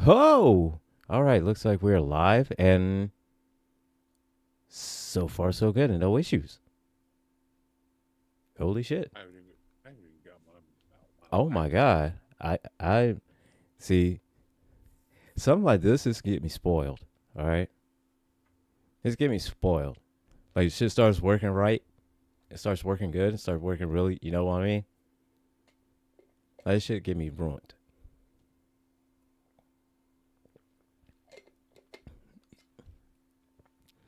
Oh, all right. Looks like we're live, and so far so good, and no issues. Holy shit! I haven't even got Oh my my mic on. god. I see something like this is get me spoiled. All right, it's get me spoiled. Like shit starts working right, it starts working good, it starts working really. You know what I mean? Like, this shit get me ruined.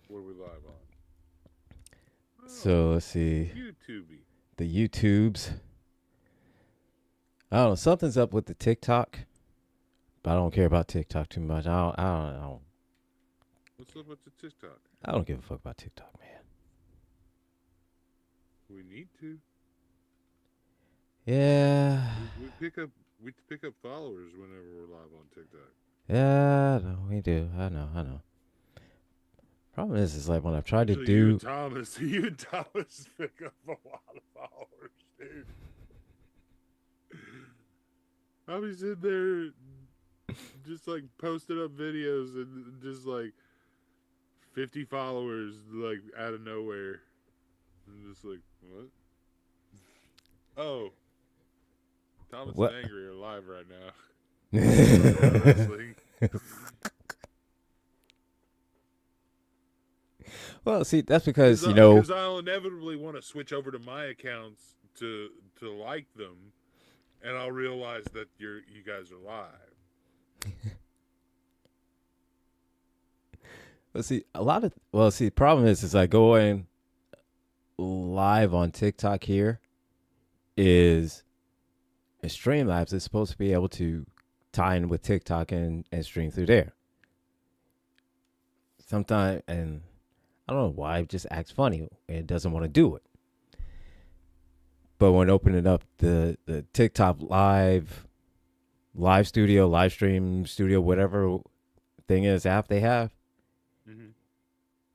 What are we live on? Oh, So let's see YouTubey. the YouTubes. I don't know. Something's up with the TikTok, but I don't care about TikTok too much. What's up with the TikTok? I don't give a fuck about TikTok, man. We need to. Yeah. We pick up followers whenever we're live on TikTok. Yeah, no, we do. I know. Problem is like when I've tried to Usually you and do. Thomas, you and Thomas pick up a lot of followers, dude. I'll be sitting there just like posting up videos and just like 50 followers like out of nowhere. I'm just like, what? Oh, Thomas and What? Angry are live right now. Talking about wrestling. Well, see, that's because, Because I'll inevitably want to switch over to my accounts to like them, and I'll realize that you guys are live. let's see, the problem is like going live on TikTok here is Streamlabs is supposed to be able to tie in with TikTok and stream through there. Sometimes, and I don't know why it just acts funny. It doesn't want to do it. But when opening up the TikTok live studio, live stream studio, whatever thing is app they have, Mm-hmm.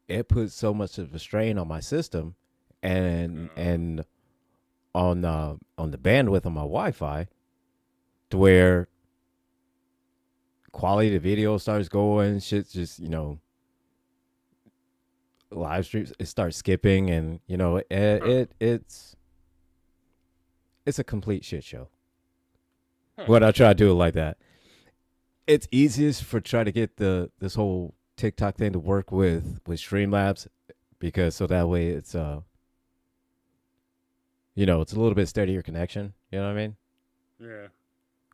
it puts so much of a strain on my system and on the bandwidth on my Wi-Fi to where quality of the video starts going, shit's just live streams it starts skipping, and Huh. it's a complete shit show Huh. when I try to do it like that. It's easiest for try to get this whole TikTok thing to work with Streamlabs, because so that way it's a little bit steadier connection. You know what I mean? Yeah.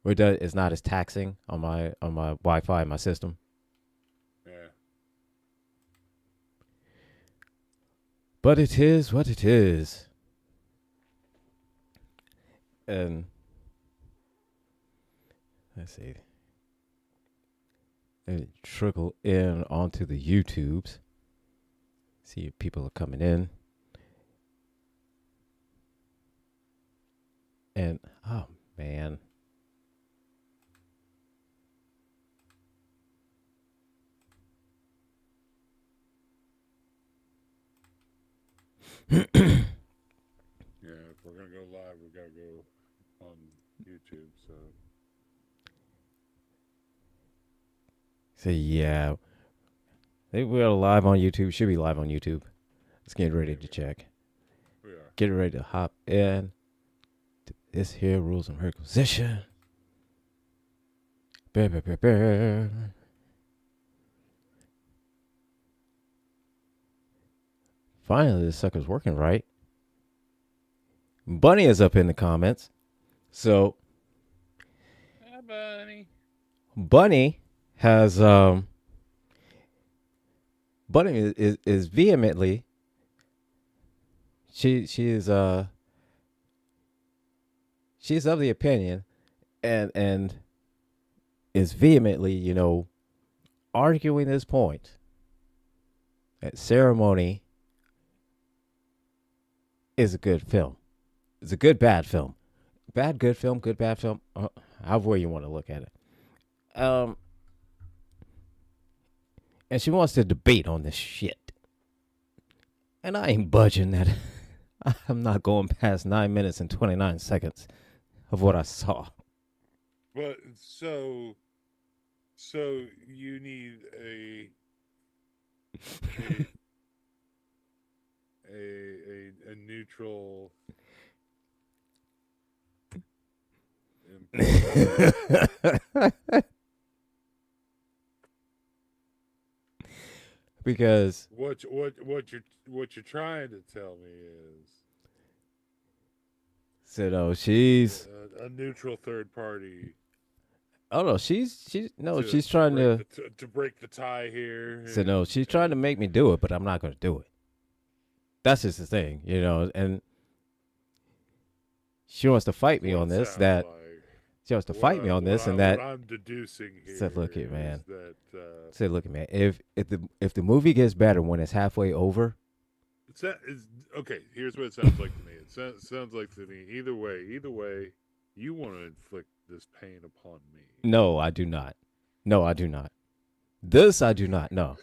Where it's not as taxing on my Wi-Fi and my system. Yeah. But it is what it is, and let's see. Let me trickle in onto the YouTubes. See if people are coming in. And oh man. Yeah. If we're gonna go live, we gotta go on YouTube. So yeah. They we're live on YouTube. Should be live on YouTube. Let's get ready Yeah, to check. we are. Get ready to hop in to this here Rules of Nerdquisition. Finally, this sucker's working right. Bunny is up in the comments. So Hi, Bunny. Bunny has Bunny is vehemently she is she's of the opinion and is vehemently, arguing this point that Ceremony is a good film. It's a good bad film. Bad good film, good bad film, however you want to look at it. And she wants to debate on this shit. And I ain't budging that. I'm not going past 9 minutes and 29 seconds of what I saw. But so So you need a a neutral imposter. Because What you're trying to tell me is said, "Oh, she's a neutral third party oh no, she's no, to she's trying to to break the tie here, said no, she's trying to make me do it, but I'm not going to do it. That's just the thing, and she wants to fight me what on it this. sounds That like. she wants to fight me on this, and What that I'm deducing said, "Look here here, is man." that Said, "Look, man. If the movie gets better when it's halfway over, it's okay. Here's what it sounds like to me. It sounds like to me. Either way, you want to inflict this pain upon me. no, I do not. No, I do not. This I do not. No,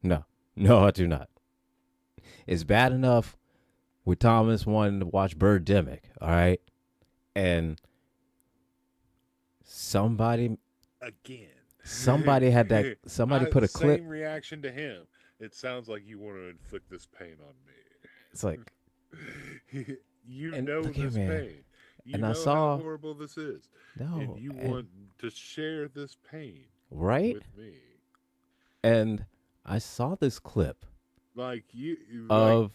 no, no, I do not. It's bad enough with Thomas wanting to watch Birdemic, all right, and somebody Again. somebody had that somebody put a clip. Same reaction to him. It sounds like you want to inflict this pain on It's like, me. You and know look here, this man. pain. You And know I how saw horrible this is. no, And you want to share this pain right, with me. and I saw this clip Like you like of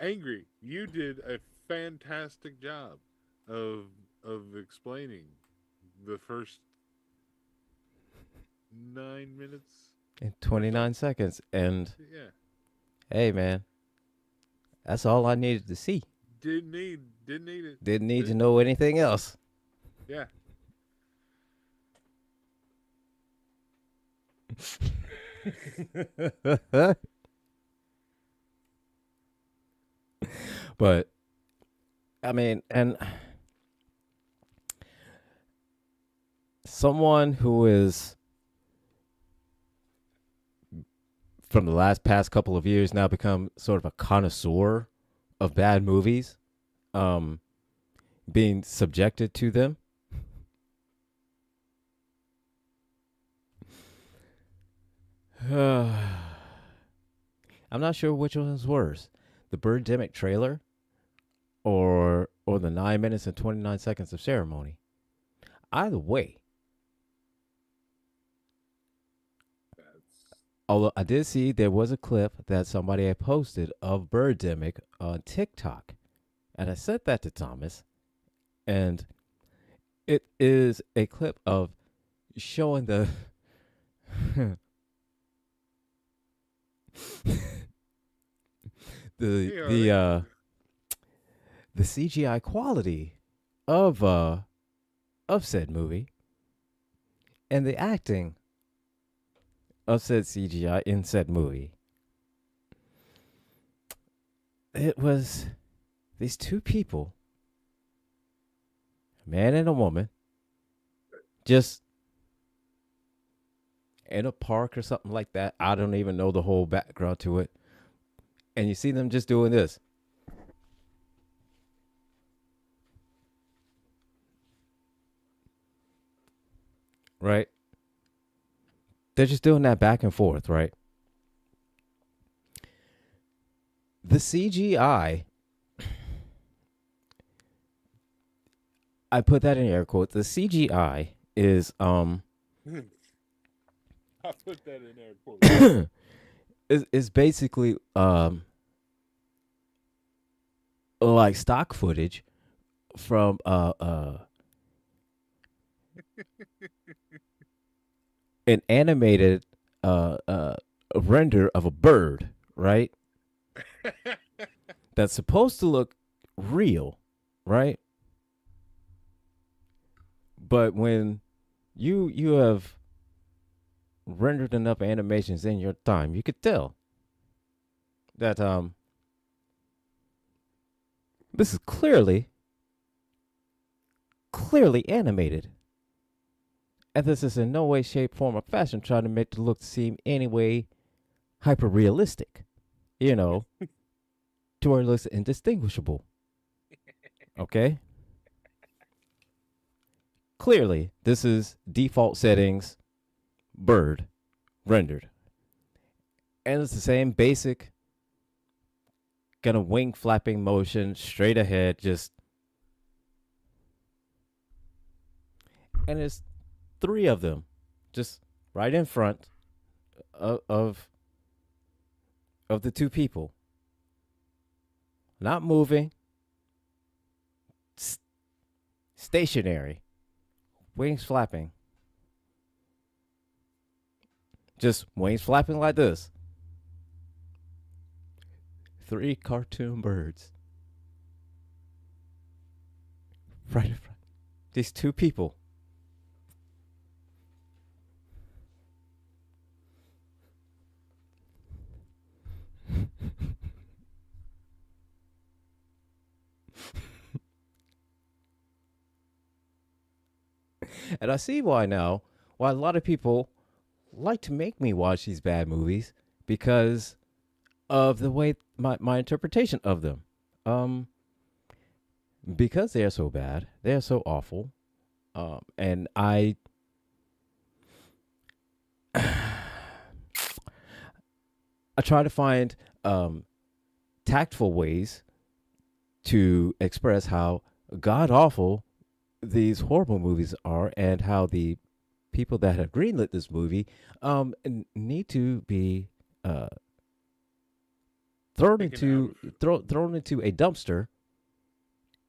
angry. You did a fantastic job of explaining the first 9 minutes in or so. 29 seconds, and Yeah. hey, man, that's all I needed to see. Didn't need it. Didn't need to know anything else. Yeah. But I mean, and someone who is from the last past couple of years now become sort of a connoisseur of bad movies, um, being subjected to them. I'm not sure which one is worse, the Birdemic trailer or the 9 minutes and 29 seconds of ceremony. Either way, That's although I did see there was a clip that somebody had posted of Birdemic on TikTok, and I sent that to Thomas, and it is a clip of showing the yeah, the CGI quality of said movie and the acting of said CGI in said movie. It was these two people, a man and a woman, just in a park or something like that. I don't even know the whole background to it. And you see them just doing this. Right? They're just doing that back and forth, right? The CGI, I put that in air quotes. The CGI is I put that in there for you. is basically like stock footage from an animated render of a bird, right? That's supposed to look real, right? But when you have rendered enough animations in your time, you could tell that this is clearly animated. And this is in no way, shape, form, or fashion trying to make the look seem any way hyper realistic. You know, to where it looks indistinguishable. Okay? Clearly, this is default settings bird rendered, and it's the same basic kind of wing flapping motion straight ahead, just and it's three of them, just right in front of of the two people, not moving, s- stationary, wings flapping, just wings flapping like this. Three cartoon birds right in front. These two people. And I see why now, why a lot of people like to make me watch these bad movies because of the way my interpretation of them. Um, because they are so bad, they are so awful. And I try to find tactful ways to express how god awful these horrible movies are and how the people that have greenlit this movie need to be uh, thrown Taken out. into thrown into a dumpster,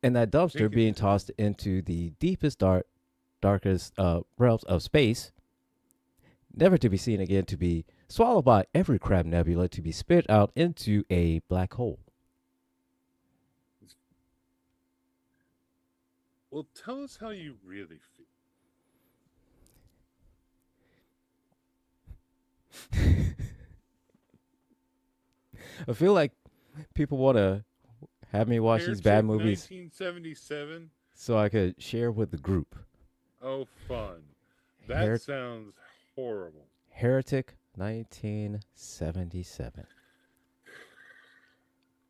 and that dumpster Taken. being tossed into the deepest darkest realms of space, never to be seen again, to be swallowed by every crab nebula, to be spit out into a black hole. Well, tell us how you really feel. I feel like people want to have me watch these bad Heretic movies 1977. so I could share with the group. Oh, fun. That Her- sounds horrible. Heretic 1977.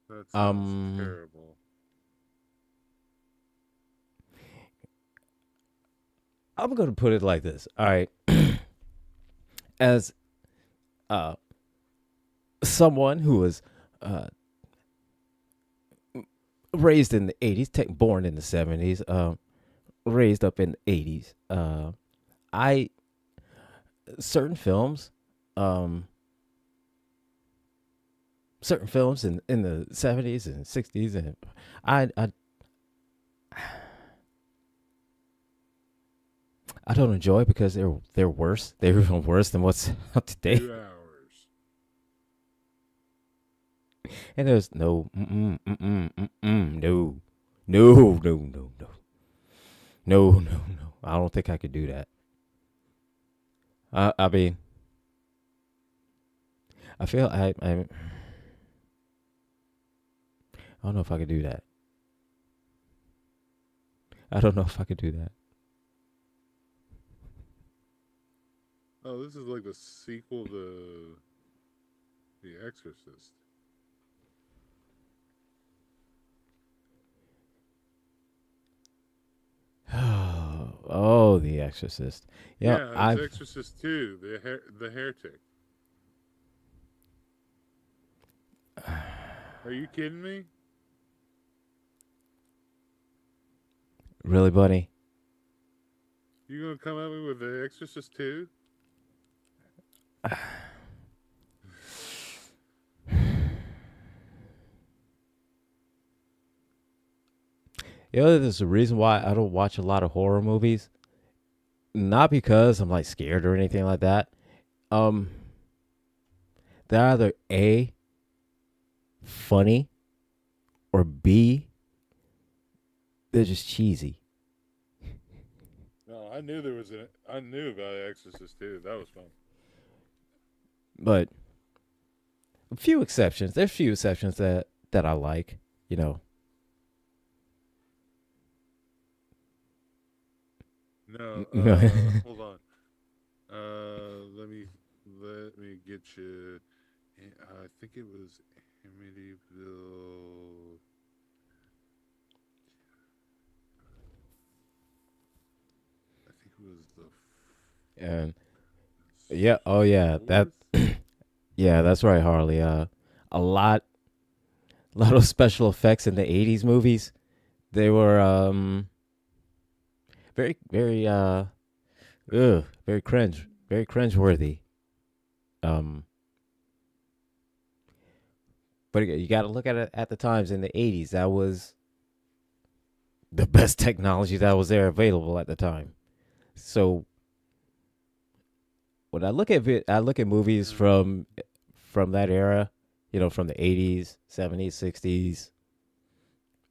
That sounds Um, terrible. I'm gonna put it like this. All right, as uh, someone who was uh, raised in the '80s, born in the '70s, raised up in the '80s, I certain films, um, certain films in the '70s and '60s, and I I don't enjoy because they're worse. They're even worse than what's out today. 2 hours. And there's no, no, no, no, no, no, no, no, no. I don't think I could do that. I mean, I feel I don't know if I could do that. I don't know if I could do that. Oh, this is like the sequel to The Exorcist. Oh, The Exorcist. Yeah, Yeah, it's I've Exorcist 2, the Heretic. Are you kidding me? really, buddy. You gonna come at me with the Exorcist 2? You know, there's a reason why I don't watch a lot of horror movies. Not because I'm like scared or anything like that. Um, they're either A, funny, or B, they're just cheesy. No, I knew there was a. I knew about Exorcist 2. That was fun. But a few exceptions. There's a few exceptions that I like. You know. No, No. hold on. Let me get you. I think it was Amityville. I think it was the and Yeah. Oh yeah. That. Wars? Yeah, that's right, Harley. A lot of special effects in the '80s movies. They were very, very, very cringe-worthy. Um, but again, you got to look at it at the times in the '80s. That was the best technology that was there available at the time. So when I look at it, I look at movies Uh, from that era. You know, from the '80s, '70s, '60s,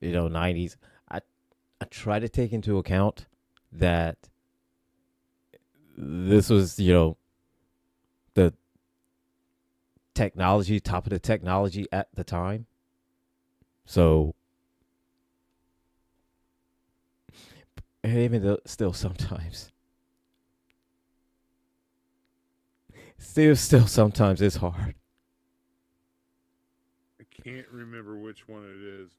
'90s. I I try to take into account that this was the technology, top of the technology at the time. So even though still sometimes, still sometimes it's hard. I can't remember which one it is.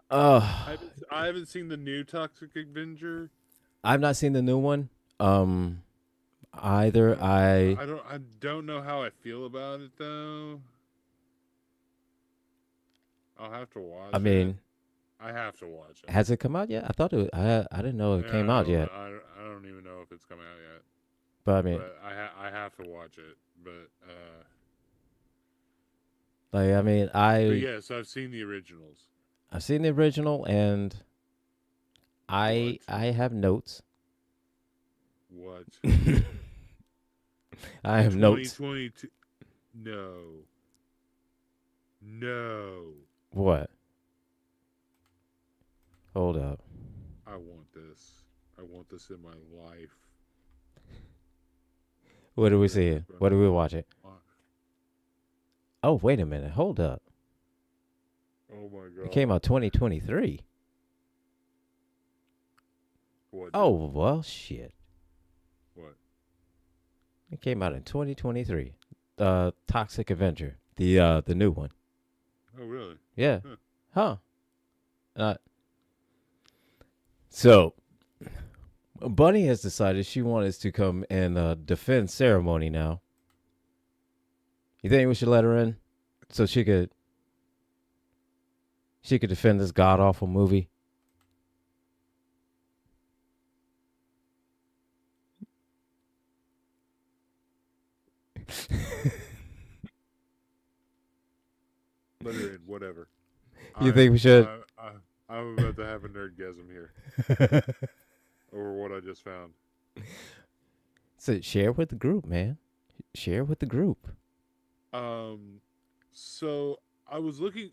Uh I haven't seen the new Toxic Avenger. I've not seen the new one. Um, either. I don't know how I feel about it though. I'll have to I watch it. mean, I have to watch it. has it come out yet? I thought it. I didn't know it Yeah, came I out don't know. yet. I don't even know if it's coming out yet. But I mean, But I have to watch it. But I yes, I've seen the originals. I've seen the original and What? I have notes. What? I have notes. 2022. No. No. What? Hold up. I want this. I want this in my life. What are we seeing? What are we watching? Uh, Oh, wait a minute. Hold up. Oh my It god. came out 2023. What? Oh, well, shit. What? It came out in 2023. Toxic Avenger, the new one. Oh really? Yeah. Huh. Huh. Uh, so Bunny has decided she wants to come and defend Ceremony now. You think we should let her in so she could defend this god awful movie? Let her in. Whatever. You think we should? I'm about to have a nerdgasm here over what I just found. So share with the group, man. Share with the group. Um, so I was looking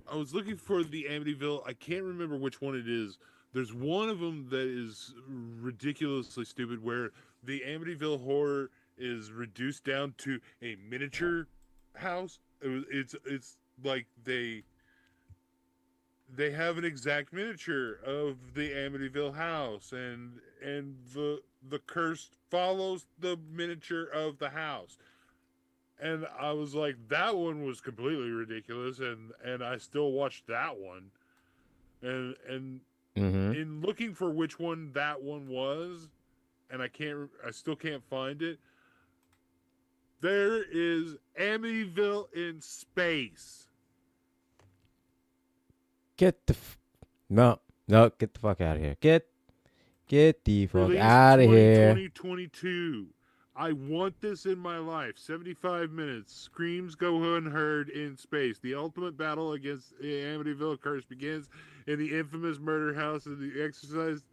for the Amityville. I can't remember which one it is. There's one of them that is ridiculously stupid, where the Amityville horror is reduced down to a miniature house. It's like they have an exact miniature of the Amityville house, and the curse follows the miniature of the house. And I was like, that one was completely ridiculous, and I still watched that one. And Mm-hmm. in looking for which one that one was, and I still can't find it. There is Amityville in space. Get the no, no, get the fuck out of here. Get the fuck Released out of here. 2022. I want this in my life. 75 minutes. Screams go unheard in space. The ultimate battle against the Amityville curse begins in the infamous murder house of the exorcised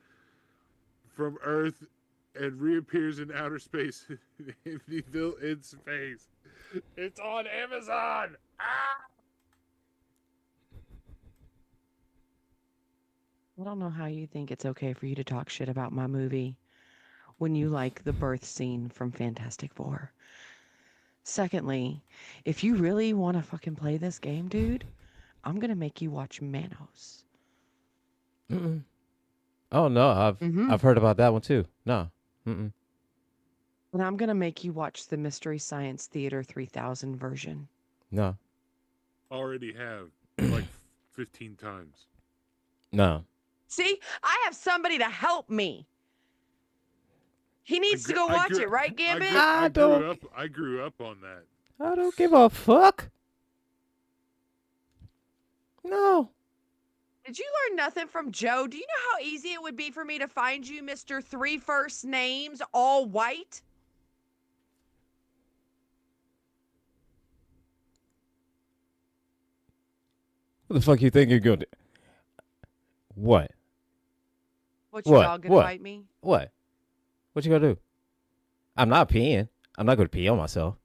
from Earth and reappears in outer space. Amityville in space. It's on Amazon. Ah! I don't know how you think it's okay for you to talk shit about my movie when you like the birth scene from Fantastic Four. Secondly, if you really want to fucking play this game, dude, I'm going to make you watch Manos. Mm-mm. Oh no, Mm-hmm. I've heard about that one too. No. Mm-mm. And I'm going to make you watch the Mystery Science Theater 3000 version. No. Already have like 15 times. No. See, I have somebody to help me. He needs to go watch it, right, Gambit? I don't- I grew up on that. I don't give a fuck. No. Did you learn nothing from Joe? Do you know how easy it would be for me to find you, Mr. Three First Names, all white? What the fuck you think you're gonna do? What? What, your What? dog gonna What? bite me? What? What you gonna do? I'm not peeing. I'm not gonna pee on myself.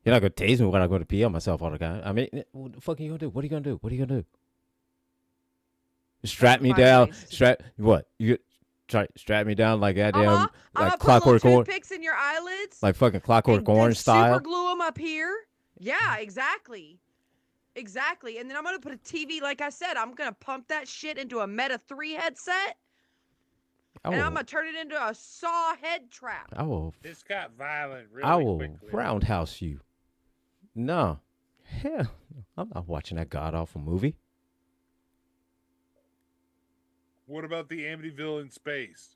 You're not gonna tase me when I go to pee on myself all the time. I mean, what the fuck are you gonna do? What are you gonna do? What are you gonna do? Strap me Find down. ways to- Strap what? You try strap me down like goddamn I'm gonna like put little Clockwork Orange, toothpicks in your eyelids. like fucking Clockwork and Orange style. Super glue them up here. Yeah, exactly. Exactly. And then I'm going to put a TV, like I said, I'm going to pump that shit into a Meta 3 headset. I And I'm will, going to turn it into a saw head trap. I will, This got violent really I will quickly. roundhouse you. No, hell, I'm not watching that god awful movie. What about the Amityville in space?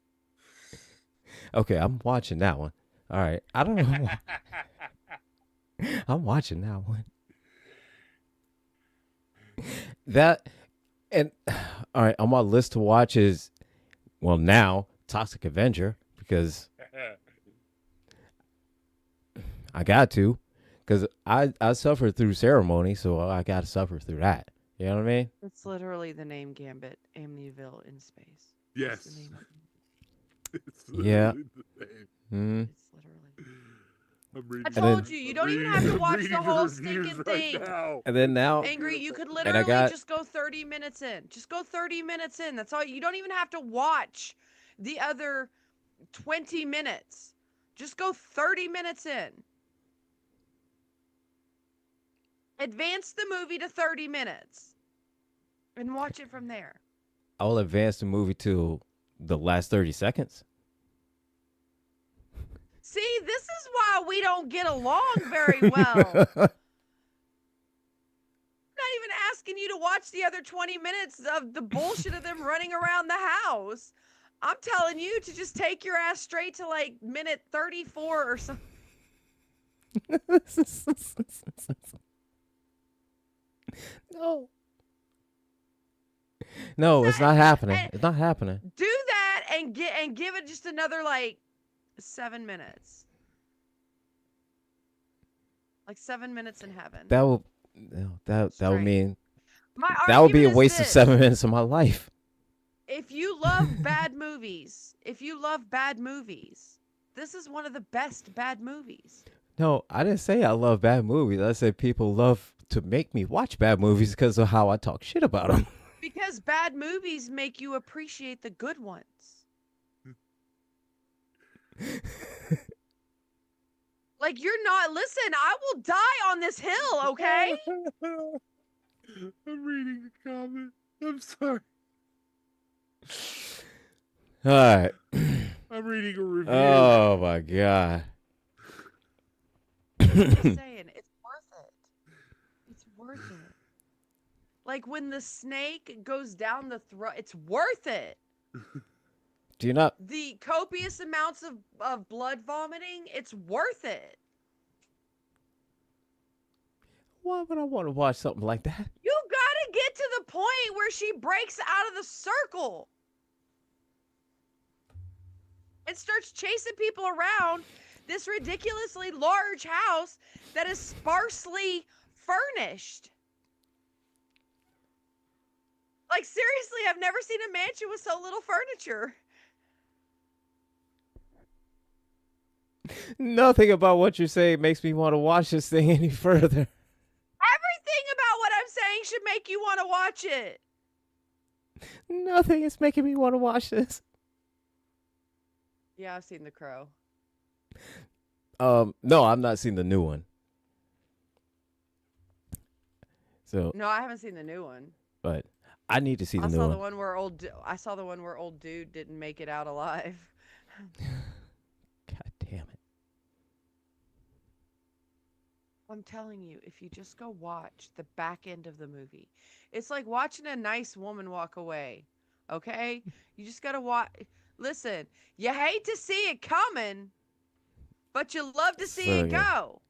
Okay, I'm watching that one. All right, I don't know. I'm watching that one. That and all right on my list to watch is now Toxic Avenger because I got to because I suffered through ceremony, so I got to suffer through that. You know what I mean? It's literally the name Gambit, Amityville in space. Yes. That's the name of it. It's Yeah. literally the name. Mm. It's literally. I'm reading, I And told then- you, you I'm don't even reading- have to I'm watch the reading whole reviews stinking right thing. now. And then now, Angry, you could I literally got- just go 30 minutes in. Just go 30 minutes in. That's all. You don't even have to watch the other 20 minutes. Just go 30 minutes in. Advance the movie to 30 minutes and watch it from there. I'll advance the movie to the last 30 seconds. See, this is why we don't get along very well. I'm not even asking you to watch the other 20 minutes of the bullshit of them running around the house. I'm telling you to just take your ass straight to like minute 34 or something. No. No, it's not happening. and- It's not happening. Do that and give it just another like 7 minutes. Like 7 minutes in heaven. That will no, that would Straight. mean My that would be a argument is waste of this. 7 minutes of my life. If you love bad movies, this is one of the best bad movies. No, I didn't say I love bad movies. I said people love to make me watch bad movies because of how I talk shit about them. Because bad movies make you appreciate the good ones. Like you're not, listen, I will die on this hill, okay? I'm reading a comment. I'm sorry. All right. I'm reading a review. Oh my god. I'm just saying, it's worth it. It's worth it. Like when the snake goes down the throat, it's worth it. Do you not? The copious amounts of blood vomiting, it's worth it. Why would I want to watch something like that? You gotta get to the point where she breaks out of the circle and starts chasing people around this ridiculously large house that is sparsely furnished. Like, seriously, I've never seen a mansion with so little furniture. Nothing about what you're saying makes me want to watch this thing any further. Everything about what I'm saying should make you want to watch it. Nothing is making me want to watch this. Yeah, I've seen The Crow. No, I'm not seeing the new one. So, No, I haven't seen the new one. but I need to see the I new saw one. the one where old dude didn't make it out alive. God damn it. I'm telling you, if you just go watch the back end of the movie, it's like watching a nice woman walk away. Okay? You just gotta watch. Listen, you hate to see it coming, but you love to see it yeah. go.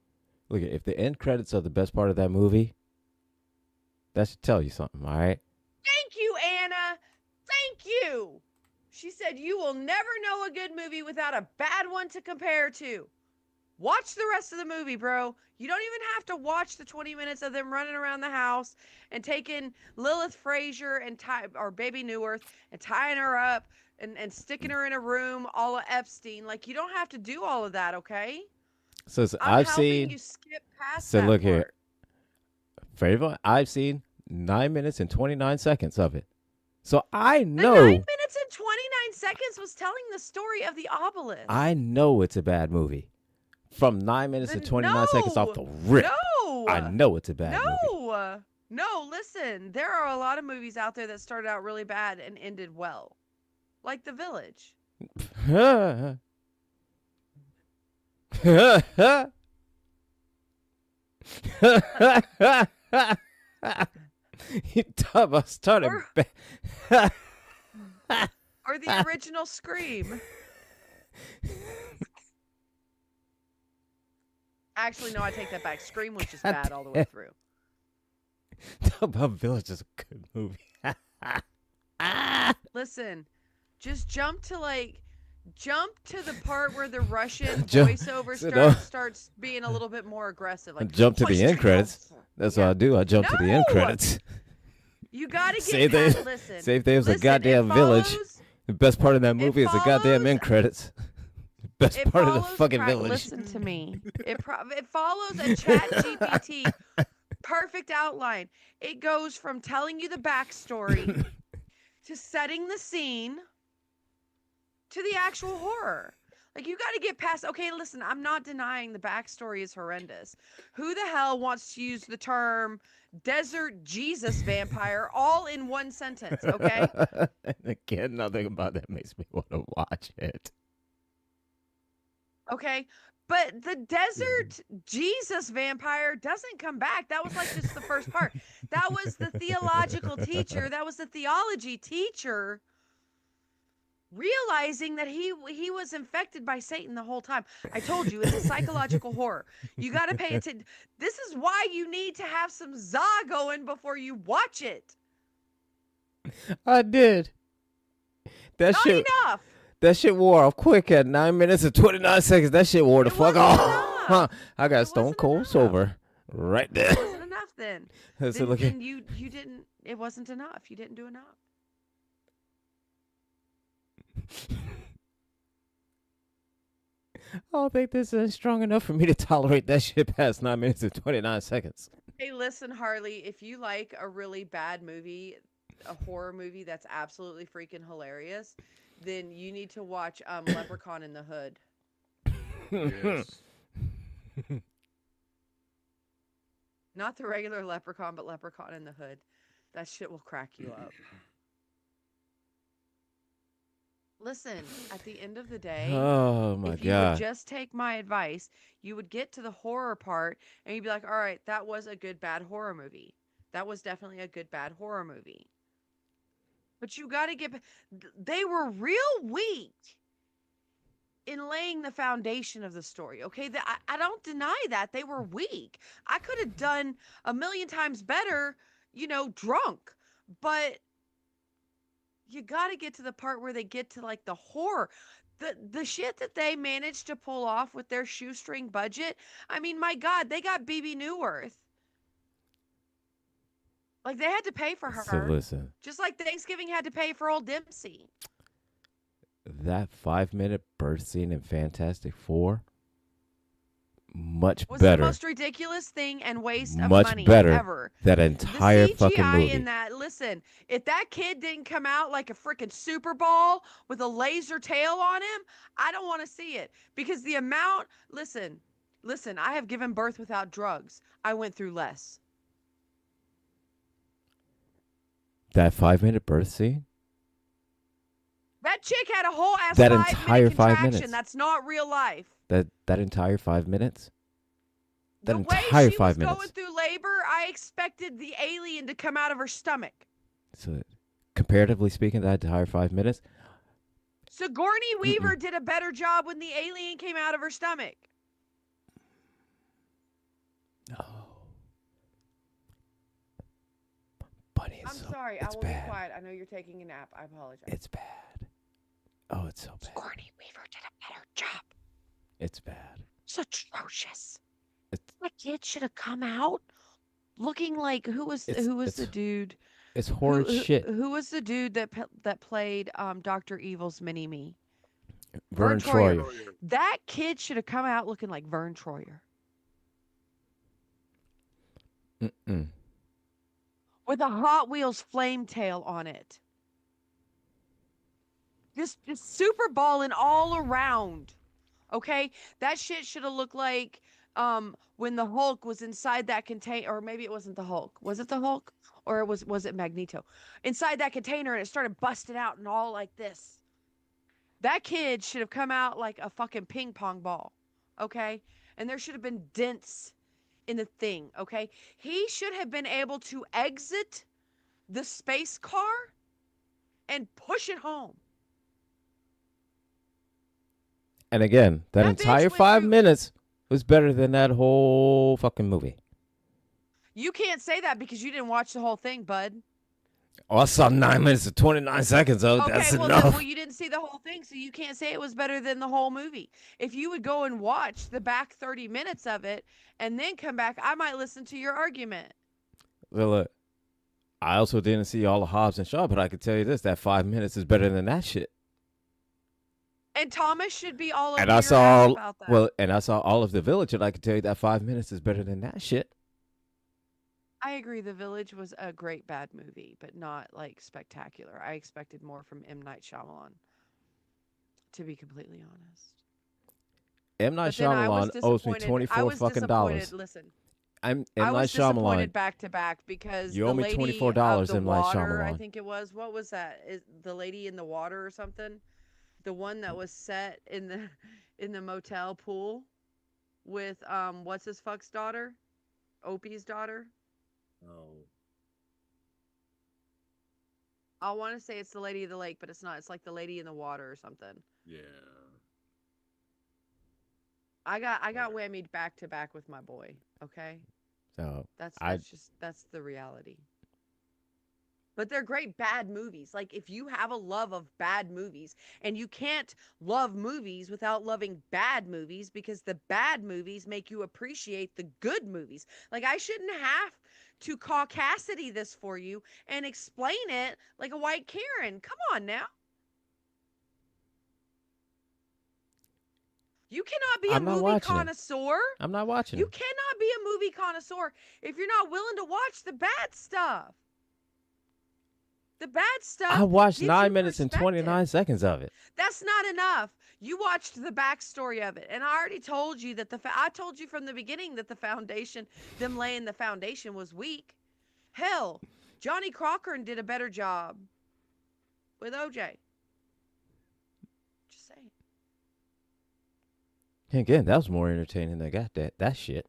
Look, if the end credits are the best part of that movie, that should tell you something, all right? Thank you, Anna. Thank you. She said, you will never know a good movie without a bad one to compare to. Watch the rest of the movie, bro. You don't even have to watch the 20 minutes of them running around the house and taking Lilith Frazier or Baby Newirth and tying her up and sticking her in a room a la Epstein. Like, you don't have to do all of that, okay? So I'm I've helping seen. you skip past So that look here, part. Favorite. I've seen 9 minutes and 29 seconds of it. So I The know. 9 minutes and 29 seconds was telling the story of the obelisk. I know it's a bad movie. From 9 minutes and 29 seconds off the rip. No. I know it's a bad movie. No, listen. There are a lot of movies out there that started out really bad and ended well. Like The Village. You talk about starting Or the original Scream. Actually, no, I take that back. Scream was just bad all the way through. Talk about Village is a good movie. Listen, just jump to the part where the Russian voiceover starts being a little bit more aggressive. Like, jump to the end credits. That's what I do. I jump to the end credits. You gotta get past, listen. Save there's a goddamn village. The best part of that movie is the goddamn end credits. The best part of the fucking village. Listen to me. It follows a ChatGPT perfect outline. It goes from telling you the backstory to setting the scene to the actual horror. Like, you got to get past, okay, listen, I'm not denying the backstory is horrendous. Who the hell wants to use the term desert Jesus vampire all in one sentence, okay? And again, nothing about that makes me want to watch it. Okay, but the desert Jesus vampire doesn't come back. That was like just the first part. That was the theological teacher. That was the theology teacher realizing that he was infected by Satan the whole time. I told you, it's a psychological horror. You got to pay attention. This is why you need to have some za going before you watch it. I did. Not enough. That shit wore off quick at 9 minutes and 29 seconds. That shit wore the fuck off. I got stone cold sober right there. It wasn't enough then. So then you didn't, it wasn't enough. You didn't do enough. I don't think this is strong enough for me to tolerate that shit past 9 minutes and 29 seconds. Hey, listen, Harley, if you like a really bad movie, a horror movie that's absolutely freaking hilarious, then you need to watch Leprechaun in the Hood. Yes. Not the regular Leprechaun, but Leprechaun in the Hood. That shit will crack you up. Listen, at the end of the day, oh my if you God. would just take my advice, you would get to the horror part and you'd be like, all right, that was a good, bad horror movie. That was definitely a good, bad horror movie. But you got to get, they were real weak in laying the foundation of the story, okay? I don't deny that. They were weak. I could have done a million times better, drunk. But you got to get to the part where they get to, like, the horror. The shit that they managed to pull off with their shoestring budget. I mean, my God, they got BB Newirth. Like, they had to pay for her. So listen. Just like Thanksgiving had to pay for old Dempsey. That 5-minute birth scene in Fantastic Four, much was better. The most ridiculous thing and waste of much money better ever. That entire the CGI fucking movie. in that, listen, if that kid didn't come out like a freaking Super Bowl with a laser tail on him, I don't want to see it. Because the amount, listen, I have given birth without drugs. I went through less. That 5-minute birth scene? That chick had a whole ass that 5-minute entire 5 contraction. minutes. That's not real life. That entire 5 minutes? That the entire way she 5 was minutes. going through labor, I expected the alien to come out of her stomach. So, comparatively speaking, that entire 5 minutes, Sigourney Weaver did a better job when the alien came out of her stomach. No. Bunny, I'm sorry. I it's will bad. be quiet. I know you're taking a nap. I apologize. It's bad. Oh, it's so bad. Sigourney Weaver did a better job. It's bad. It's atrocious. It's That kid should have come out looking like who was the dude? It's horrid shit. Who was the dude that played Dr. Evil's mini me? Vern Troyer. That kid should have come out looking like Vern Troyer. With a Hot Wheels flame tail on it. Just super balling all around. Okay? That shit should have looked like when the Hulk was inside that container, or maybe it wasn't the Hulk. Was it the Hulk? Or was it Magneto? Inside that container, and it started busting out and all like this. That kid should have come out like a fucking ping pong ball. Okay? And there should have been dents in the thing. Okay? He should have been able to exit the space car and push it home. And again, that entire 5 minutes was better than that whole fucking movie. You can't say that because you didn't watch the whole thing, bud. Oh, I saw 9 minutes and 29 seconds of it. Okay, That's well, enough. Well, you didn't see the whole thing, so you can't say it was better than the whole movie. If you would go and watch the back 30 minutes of it and then come back, I might listen to your argument. Well, look, I also didn't see all of Hobbs and Shaw, but I can tell you this, that 5 minutes is better than that shit. And Thomas should be all over And your I ass saw about that. well, and I saw all of The Village, and I can tell you that 5 minutes is better than that shit. I agree. The Village was a great bad movie, but not like spectacular. I expected more from M. Night Shyamalan, to be completely honest. M. Night Shyamalan owes me $24 fucking dollars. Listen, M. I Night was disappointed Shyamalan. back to back because You owe the me lady $24, of the M. Night water, I Shyamalan. think it was. What was that? Is the lady in the water or something? The one that was set in the motel pool with what's his fuck's daughter? Opie's daughter. Oh. I want to say it's the Lady of the Lake, but it's not. It's like the Lady in the Water or something. Yeah. I got whammied back to back with my boy. Okay, So that's the reality. But they're great bad movies. Like if you have a love of bad movies, and you can't love movies without loving bad movies, because the bad movies make you appreciate the good movies. Like I shouldn't have to caucasity this for you and explain it like a white Karen. Come on now. You cannot be a movie connoisseur. I'm not watching You it. cannot be a movie connoisseur if you're not willing to watch the bad stuff. The bad stuff. I watched gives 9 you minutes and perspective. 29 seconds of it. That's not enough. You watched the backstory of it, and I already told you that I told you from the beginning that the foundation, them laying the foundation, was weak. Hell, Johnny Cochran did a better job with OJ. Just saying. Again, that was more entertaining than that shit.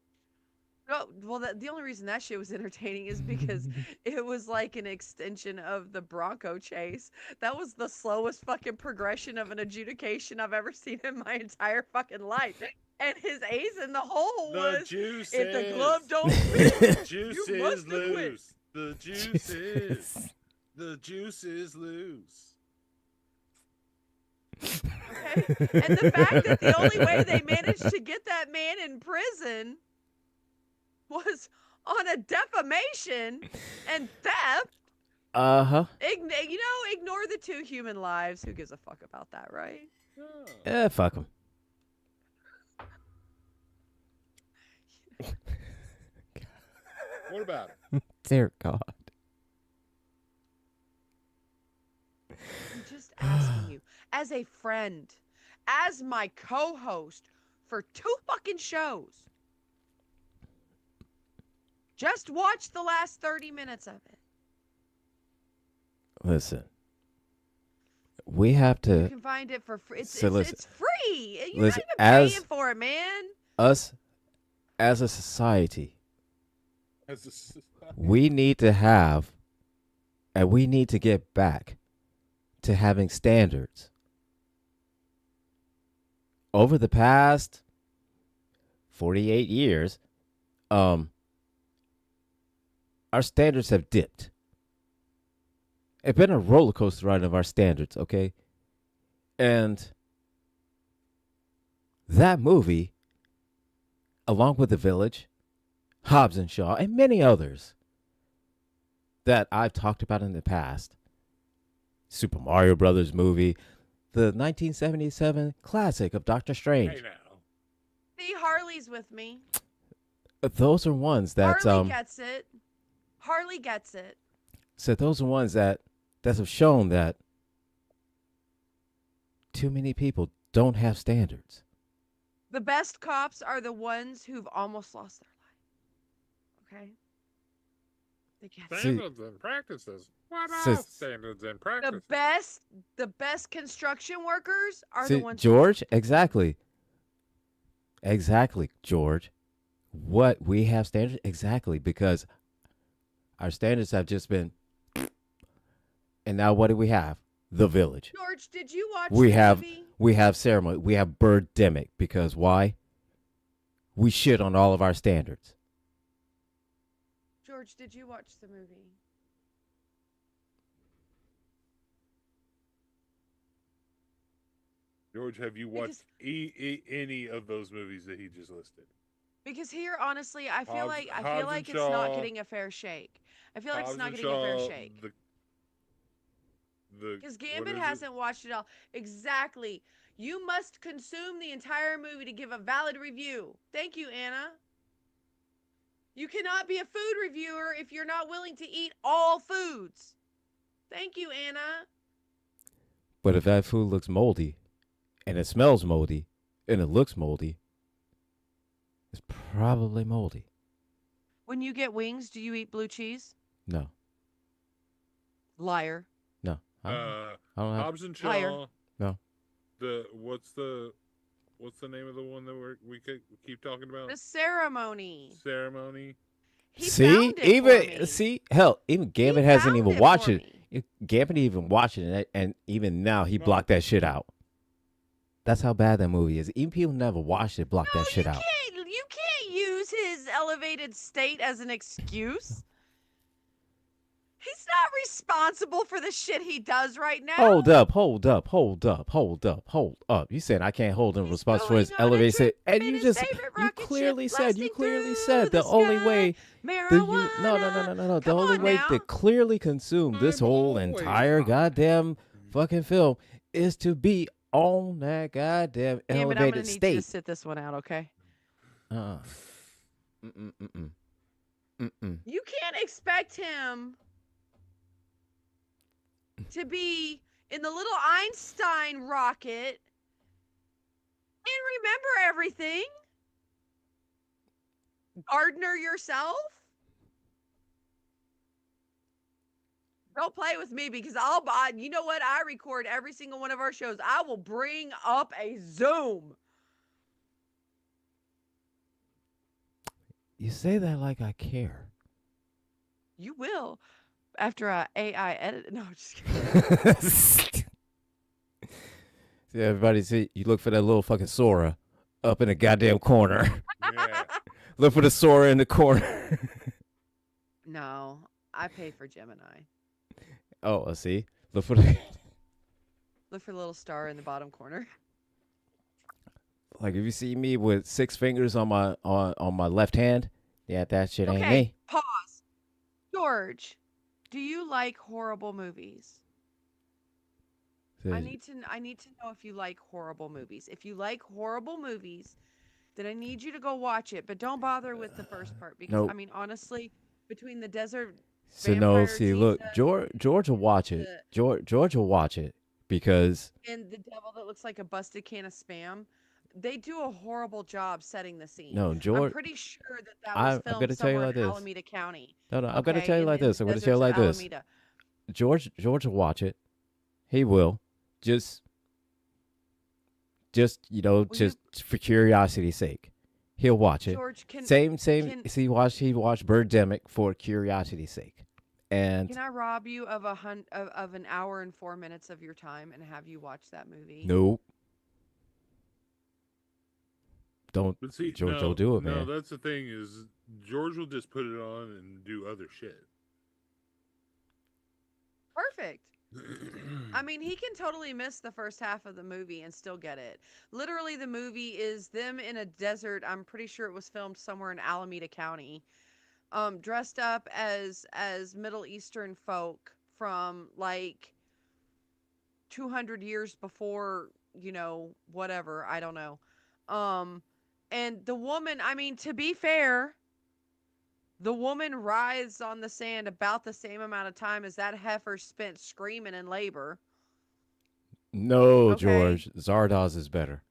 Oh, well, the only reason that shit was entertaining is because it was like an extension of the Bronco chase. That was the slowest fucking progression of an adjudication I've ever seen in my entire fucking life. And his ace in the hole was, if the glove don't fit, the juice you is must have quit. loose. The juice is. The juice is loose. Okay? And the fact that the only way they managed to get that man in prison was on a defamation and theft. Uh-huh. Ignore the 2 human lives. Who gives a fuck about that, right? Oh. Yeah, fuck them. What about it? Dear God. I'm just asking you, as a friend, as my co-host for 2 fucking shows, just watch the last 30 minutes of it. Listen. We have to... You can find it for free. It's free. You're listen, not even paying for it, man. Us, as a society, we need to have, and we need to get back to having standards over the past 48 years, our standards have dipped. It's been a roller coaster ride of our standards, okay? And that movie, along with The Village, Hobbs and Shaw, and many others that I've talked about in the past, Super Mario Brothers movie, the 1977 classic of Doctor Hey Strange. now. See, Harley's with me. Those are ones that Harley gets it. Harley gets it. so those are ones that have shown that too many people don't have standards. The best cops are the ones who've almost lost their life. Okay? They get it. Standards and practices. What See- are standards and practices? The best construction workers are See, the ones George, exactly, George. What we have standards exactly because our standards have just been, and now what do we have? The Village. George, did you watch We the have movie? we have ceremony. We have Birdemic because why? We shit on all of our standards. George, did you watch the movie? George, have you watched any of those movies that he just listed? Because here, honestly, I feel Hobbs like and it's not Shaw. getting a fair shake. I feel like it's Hobbs not and getting a fair Shaw, shake. Because what Gambit is it? hasn't watched it all. Exactly. You must consume the entire movie to give a valid review. Thank you, Anna. You cannot be a food reviewer if you're not willing to eat all foods. Thank you, Anna. But if that food looks moldy, and it smells moldy, and it looks moldy, it's probably moldy. When you get wings, do you eat blue cheese? No, Liar. no. I don't have. Hobbs and Shaw. Liar. No. What's the name of the one that we keep talking about? The ceremony. Ceremony. He See, found it for me. hell, even Gambit hasn't found even it watched for it. me. Gambit didn't even watch it, and even now he No. blocked that shit out. That's how bad that movie is. Even people who never watched it block that shit out. You can't use his elevated state as an excuse. He's not responsible for the shit he does right now. Hold up. You said I can't hold him He's responsible for his going on a elevated state, trip and in you his just favorite you rocket clearly ship said blasting the through only the way marijuana. no. The Come only on way now. to clearly consume this I'm whole always entire high. goddamn fucking film is to be on that goddamn Damn it, I'm elevated gonna need you state. to sit this one out, okay? Mm-mm. You can't expect him to be in the little Einstein rocket and remember everything. Gardner yourself. Don't play with me because you know what? I record every single one of our shows. I will bring up a Zoom. You say that like I care. You will after I AI edit. No, I'm just kidding. See, everybody see you look for that little fucking Sora up in the goddamn corner. Yeah. Look for the Sora in the corner. No, I pay for Gemini. Oh, I see. Look for the Look for the little star in the bottom corner. like if you see me with 6 fingers on my left hand, yeah, that shit ain't Okay, me. pause. George, do you like horrible movies? I need to know if you like horrible movies. If you like horrible movies, then I need you to go watch it, but don't bother with the first part because Nope. I mean honestly, between the desert So no, vampire see, look, Jesus George will watch it. George will watch it because and the devil that looks like a busted can of Spam, they do a horrible job setting the scene. no, I'm George. pretty sure that I'm was filmed gonna tell you somewhere like in this. Alameda County. No, I'm gonna Okay, tell you like in this. the I'm gonna tell you deserts like of this. Alameda. George will watch it. He will. Just just for curiosity's sake. He'll watch it. George, can Same. See, he watched Birdemic for curiosity's sake. And Can I rob you of of an hour and 4 minutes of your time and have you watch that movie? nope. don't But see, George, no, don't do it, no, man. that's the thing is George will just put it on and do other shit. Perfect. I mean, he can totally miss the first half of the movie and still get it. Literally, the movie is them in a desert. I'm pretty sure it was filmed somewhere in Alameda County, dressed up as Middle Eastern folk from like 200 years before, whatever, I don't know. Um, and the woman, I mean, to be fair, the woman writhes on the sand about the same amount of time as that heifer spent screaming in labor. No, Okay. George, Zardoz is better.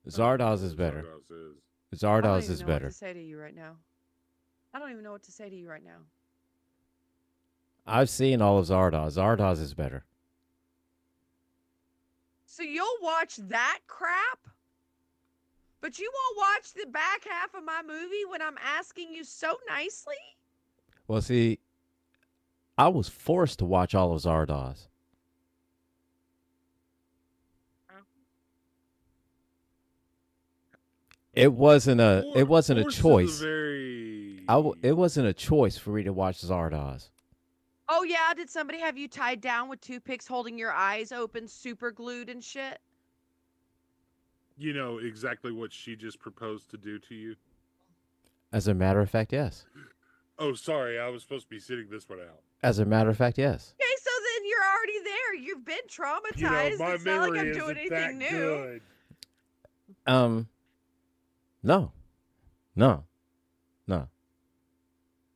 I don't know Zardoz is what better. Zardoz is. I don't Zardoz even is know what to better. say to you right now. I don't even know what to say to you right now. I've seen all of Zardoz. Zardoz is better. So you'll watch that crap? But you won't watch the back half of my movie when I'm asking you so nicely? Well, see, I was forced to watch all of Zardoz. It wasn't a Force is a choice. very. It wasn't a choice for me to watch Zardoz. Oh yeah, did somebody have you tied down with toothpicks holding your eyes open, super glued and shit? You know exactly what she just proposed to do to you. As a matter of fact, yes. Oh, sorry, I was supposed to be sitting this one out. As a matter of fact, yes. Okay, so then you're already there. You've been traumatized. My It's not like memory I'm doing isn't anything that new. good. No. No. No.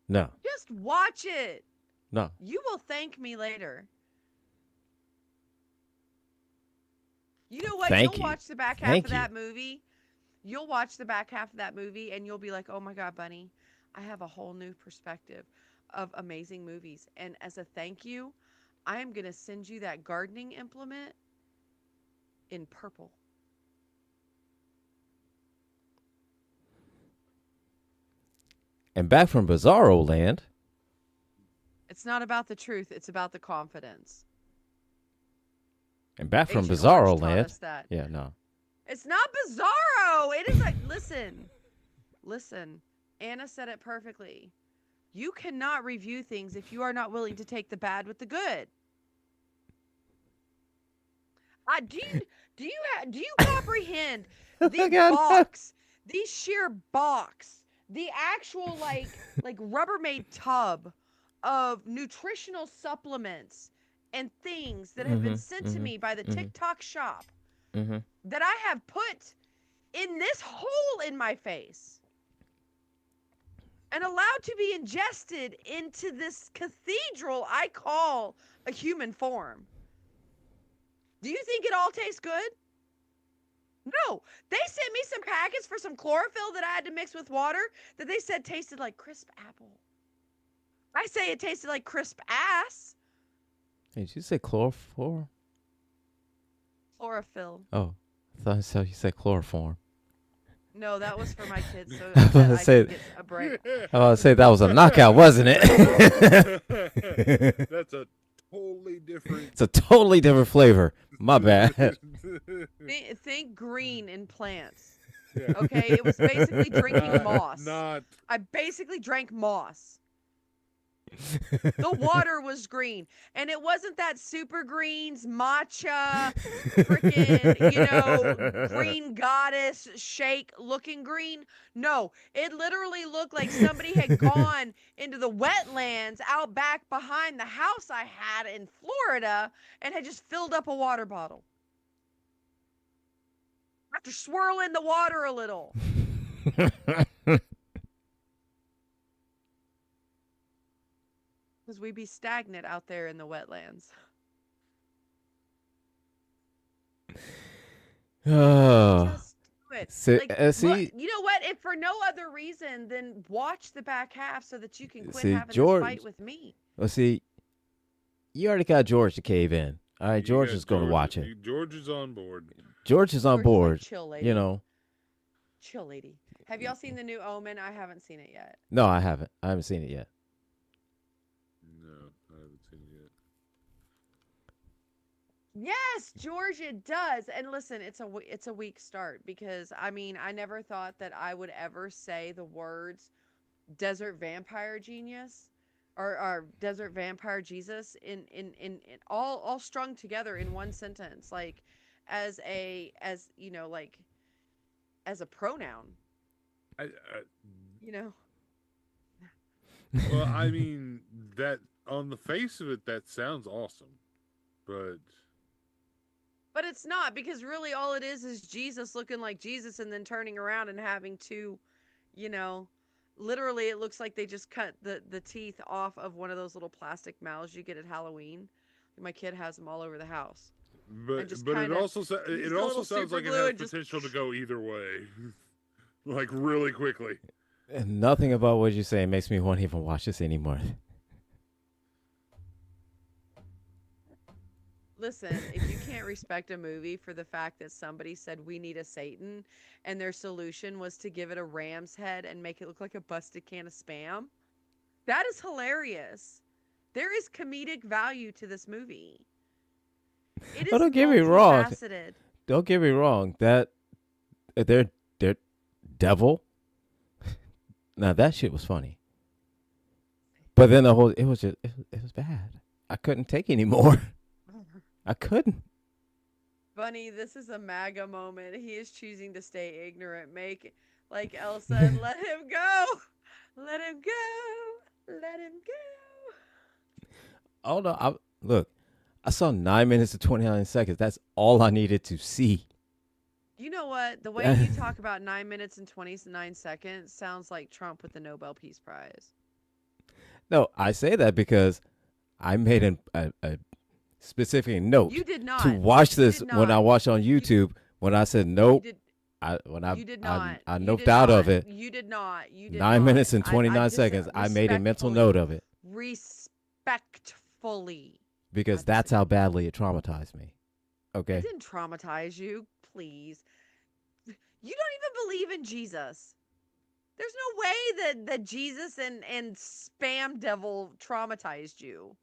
No. Just watch it. No. You will thank me later. You know what? Thank You'll you. watch the back half Thank of you. that movie. You'll watch the back half of that movie and you'll be like, oh my God, Bunny, I have a whole new perspective of amazing movies. And as a thank you, I am going to send you that gardening implement in purple. And back from Bizarro Land. It's not about the truth. It's about the confidence. And back from Agent Bizarro Orange taught Land. us that. Yeah, no. It's not Bizarro. It is like, listen. Anna said it perfectly. You cannot review things if you are not willing to take the bad with the good. Do you comprehend the box, the sheer box, the actual like Rubbermaid tub of nutritional supplements and things that have been sent to me by the TikTok shop that I have put in this hole in my face and allowed to be ingested into this cathedral I call a human form. Do you think it all tastes good? No. They sent me some packets for some chlorophyll that I had to mix with water that they said tasted like crisp apple. I say it tasted like crisp ass. Hey, did you say chloroform? Chlorophyll. Oh, I thought you said chloroform. No, that was for my kids, so I was that gonna I say- could get a break. I was say that was a knockout, wasn't it? That's a totally different. It's a totally different flavor. My bad. Think green in plants. Yeah. Okay, it was basically drinking moss. Not. I basically drank moss. The water was green, and it wasn't that Super Greens matcha freaking, green goddess shake looking green. No, it literally looked like somebody had gone into the wetlands out back behind the house I had in Florida and had just filled up a water bottle. After swirling the water a little. Because we'd be stagnant out there in the wetlands. Oh. Just do it. See, look, you know what? If for no other reason, then watch the back half so that you can quit See, having George- this fight with me. well, see, you already got George to cave in. All right, You George got is going to watch it. George is on board. George is on George is like, board. chill, lady. You know. Chill, lady. Have y'all seen the new Omen? I haven't seen it yet. No, I haven't. I haven't seen it yet. No, I haven't seen it yet. Yes, George, it does. And listen, it's a weak start because I mean, I never thought that I would ever say the words desert vampire genius or desert vampire Jesus in all strung together in one sentence, like as you know, like as a pronoun, I, you know. well, I mean that on the face of it, that sounds awesome, but But it's not because really all it is Jesus looking like Jesus and then turning around and having two, you know, literally it looks like they just cut the teeth off of one of those little plastic mouths you get at Halloween. My kid has them all over the house. And just but kind of it used a also little sounds super like it glue has and just potential to go either way, like really quickly. And nothing about what you're saying makes me want to even watch this anymore. listen, if you can't respect a movie for the fact that somebody said we need a Satan and their solution was to give it a ram's head and make it look like a busted can of spam, that is hilarious. There is comedic value to this movie. It Oh, is don't get me wrong. multifaceted. Don't get me wrong. That their devil. Now that shit was funny. But then the whole it was just it was bad. I couldn't take anymore. I couldn't. Bunny, this is a MAGA moment. He is choosing to stay ignorant. Make like Elsa and let him go. Let him go. Let him go. Oh no! Look, I saw 9 minutes and 29 seconds. That's all I needed to see. You know what? The way you talk about 9 minutes and 29 seconds sounds like Trump with the Nobel Peace Prize. No, I say that because I made a specific note You did to not. watch You this did when I not. watched on YouTube. When I said You nope, did. when You did not. I You noped did out of not. it. You did not. You did 9 minutes not. and 29 seconds. I made a mental note of it Respectfully. I because that's how disagree. badly it traumatized me. It Okay. didn't traumatize you, please. You don't even believe in Jesus. There's no way that Jesus and spam devil traumatized you.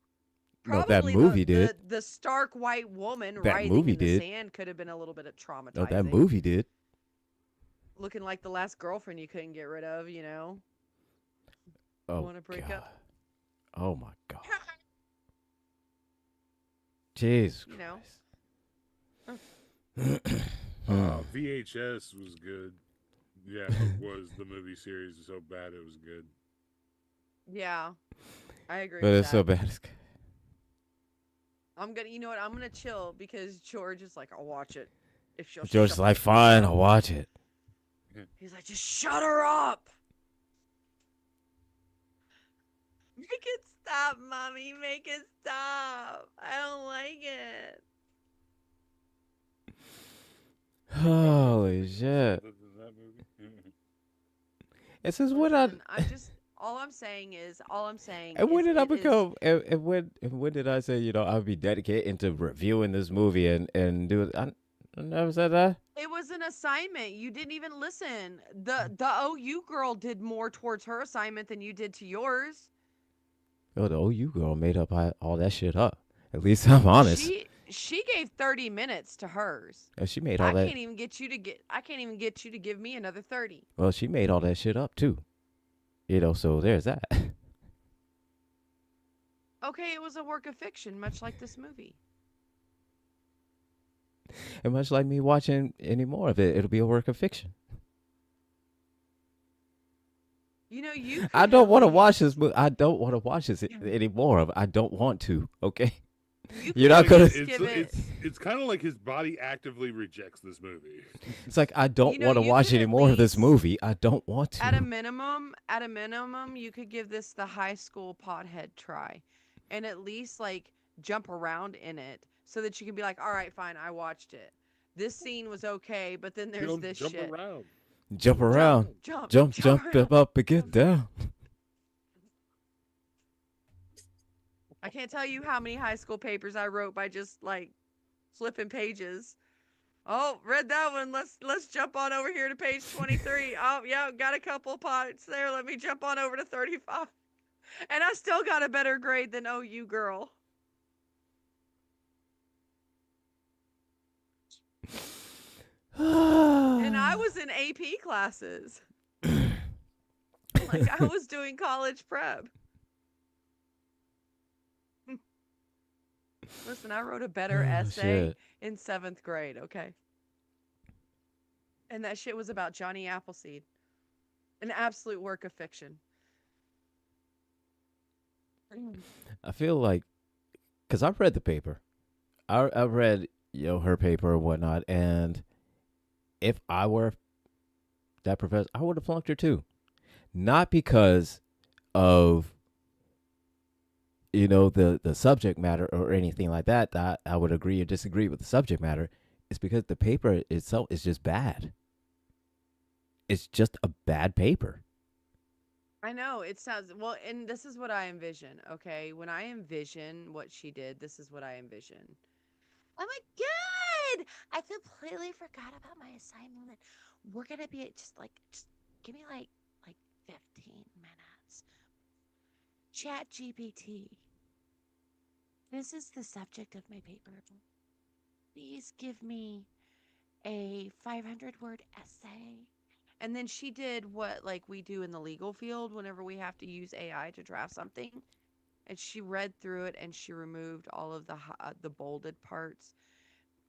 No, that Probably the, movie did. the the stark white woman That writhing movie in the did. sand could have been a little bit of No, that traumatizing. movie did. Looking like the last girlfriend you couldn't get rid of, you know. Oh Want to break God. up? Oh my God. Jesus You know. Christ. VHS was good. Yeah, it was the movie series was so bad it was good. Yeah, I agree But with it's so that. bad. I'm gonna, you know what? I'm gonna chill because George is like, I'll watch it if she'll George's shut the like, fuck fine, up. I'll watch it. He's like, just shut her up. Make it stop, mommy. Make it stop. I don't like it. Holy shit. That movie? This is what I. Listen, I'm just. All I'm saying And when is, did I it is. become? And when did I say I would be dedicated into reviewing this movie and do it? I never said that. It was an assignment. You didn't even listen. The OU girl did more towards her assignment than you did to yours. Oh, the OU girl made up all that shit up. At least I'm honest. She gave 30 minutes to hers. She made all I that. can't even get you to give me another 30. Well, she made all that shit up too. So there's that. Okay, it was a work of fiction, much like this movie. And much like me watching any more of it, it'll be a work of fiction. You know, you I could don't have want to like watch this. I don't want to watch this anymore. I don't want to. Okay. you You're could not at gonna. least give it. It's kind of like his body actively rejects this movie. It's like I don't You know, want to you watch could any at more of this least movie. I don't want at a to. minimum, you could give this the high school pothead try, and at least like jump around in it so that you can be like, all right, fine, I watched it. This scene was okay, but then there's this Jump shit. around. Jump Jump, around, jump, jump, jump jump around. up and get down. I can't tell you how many high school papers I wrote by just like flipping pages. Oh, read that one. Let's jump on over here to page 23. Oh, yeah, got a couple parts there. Let me jump on over to 35. And I still got a better grade than OU girl. I was in AP classes. Like I was doing college prep. Listen, I wrote a better Oh, essay shit. in 7th grade, okay? And that shit was about Johnny Appleseed. An absolute work of fiction. I feel like, because I've read the paper. I've read, her paper and whatnot, and if I were that professor, I would have flunked her too. Not because of, the subject matter or anything like that, that I would agree or disagree with the subject matter. It's because the paper itself is just bad. It's just a bad paper. I know it sounds well, and this is what I envision. Okay, when I envision what she did, this is what I envision. Oh my god! I completely forgot about my assignment. We're gonna be at just give me like 15 minutes. Chat GPT. This is the subject of my paper. Please give me a 500-word essay. And then she did what like we do in the legal field whenever we have to use AI to draft something. And she read through it and she removed all of the bolded parts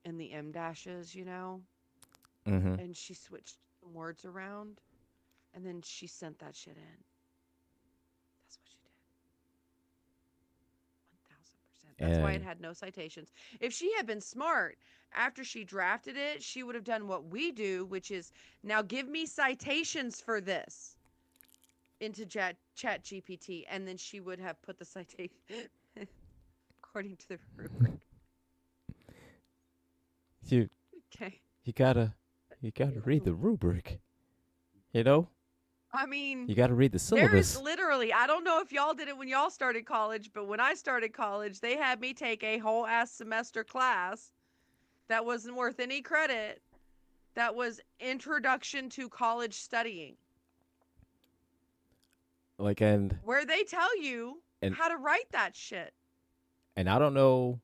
and the M dashes, Mm-hmm. and she switched some words around and then she sent that shit in. That's what she did. 1000%. That's why it And had no citations. If she had been smart, after she drafted it, she would have done what we do, which is now give me citations for this into chat GPT, and then she would have put the citation according to the rubric. you Okay. you gotta read the rubric. I mean, You gotta read the there is syllabus. literally, I don't know if y'all did it when y'all started college, but when I started college, they had me take a whole ass semester class that wasn't worth any credit. That was Introduction to College Studying, Like and where they tell you and how to write that shit. and I don't know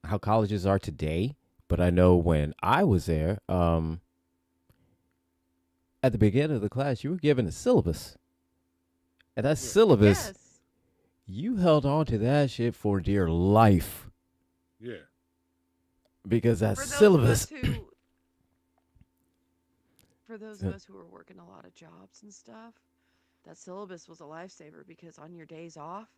how colleges are today, but I know when I was there, at the beginning of the class, you were given a syllabus. And that syllabus, Yes. you held on to that shit for dear life. Yeah. Because that For those of syllabus. us who for those of us who were working a lot of jobs and stuff, that syllabus was a lifesaver because on your days off,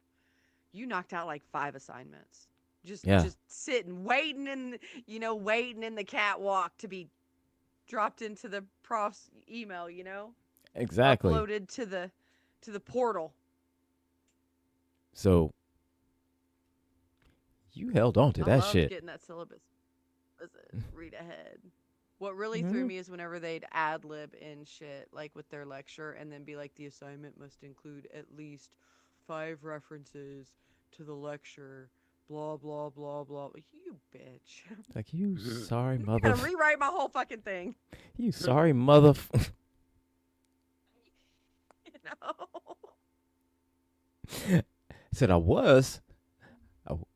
you knocked out like 5 assignments. Yeah, Just sitting, waiting waiting in the catwalk to be dropped into the prof's email, exactly. uploaded to the portal. So you held on to I that loved shit. getting that syllabus. Listen, read ahead. What really threw me is whenever they'd ad lib in shit, like with their lecture, and then be like, the assignment must include at least 5 references to the lecture, blah, blah, blah, blah. You bitch. Like, you sorry I gotta rewrite my whole fucking thing. You sorry mother. Said I was.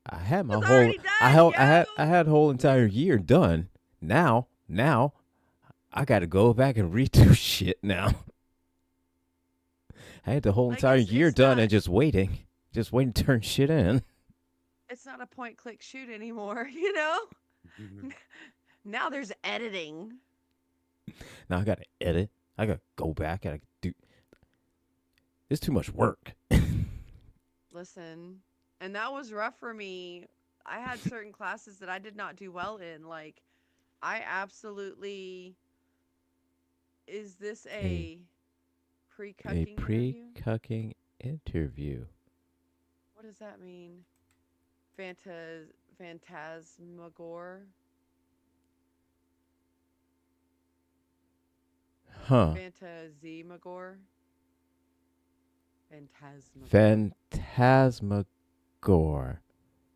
I had my It's whole. already done, I had whole entire year done. Now, I got to go back and redo shit now. I had the whole Like, entire year it's done not- and just waiting to turn shit in. It's not a point click shoot anymore, Now there's editing. Now I got to edit. I got to go back. I got to do. It's too much work. Listen, and that was rough for me. I had certain classes that I did not do well in. Like, I absolutely. Is this a pre-cucking interview? Pre-cucking interview. What does that mean? Phantasmagore? Huh. Phantasimagore? Phantasmagore. Phantasmagore.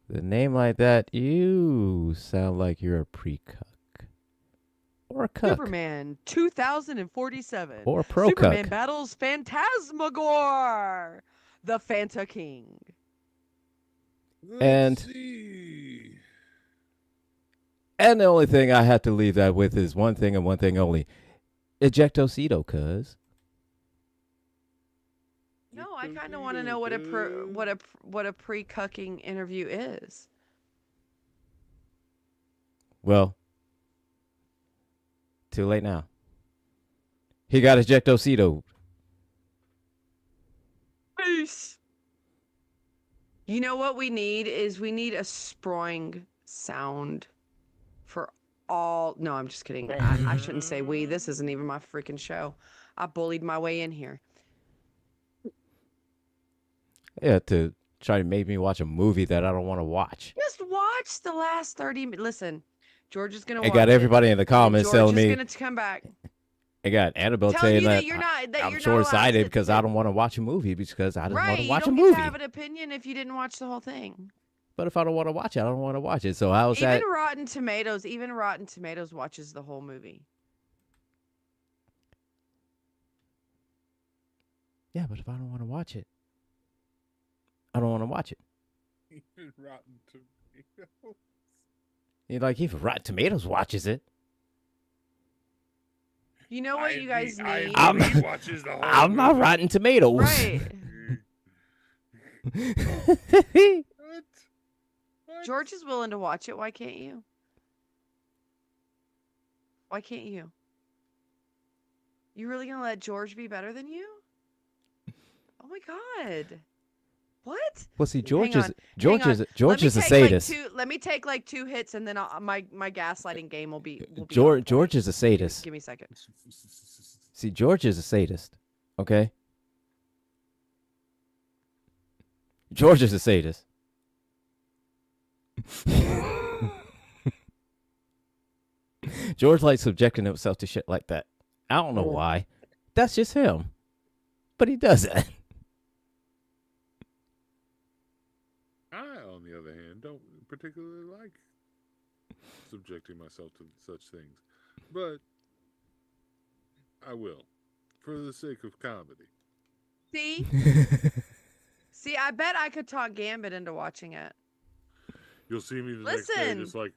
The name like that, you sound like you're a pre-cuck. Or a cuck. Superman 2047. Or a pro Superman cuck. battles Phantasmagore, the Phanta King. And- Let's see. And the only thing I have to leave that with is one thing and one thing only. Ejectocito, cuz. No, I kind of want to know what a pre-cucking interview is. Well, too late now. He got ejectocito. Peace. You know what we need is we need a sproing sound for all. No, I'm just kidding. I shouldn't say we. This isn't even my freaking show. I bullied my way in here. Yeah, to try to make me watch a movie that I don't want to watch. Just watch the last 30 minutes. Listen, George is going to watch It got everybody in the comments telling me. George is going to come back. It got Annabelle Tell saying you that, you're not, that I'm you're not short-sighted allowed because I don't want to watch a movie because I don't want to you watch don't a get movie. to have an opinion if you didn't watch the whole thing. But if I don't want to watch it, I don't want to watch it. So how's Even that? Even Rotten Tomatoes watches the whole movie. Yeah, but if I don't want to watch it, I don't want to watch it. Even Rotten Tomatoes. Even Rotten Tomatoes watches it. You know what you guys need? IMDb watches the whole I'm not movie. Rotten Tomatoes. Right. What? George is willing to watch it. Why can't you? Why can't you? You really gonna let George be better than you? Oh my God. What? Well, see, George Hang on. is a sadist. Let me take like 2 hits, and then my gaslighting game will be. George is a sadist. Give me a second. See, George is a sadist. Okay. George is a sadist. George likes subjecting himself to shit like that. I don't know why. That's just him. But he does that. I, on the other hand, don't particularly like subjecting myself to such things. But I will, for the sake of comedy. See? See, I bet I could talk Gambit into watching it. You'll see me the next day just like,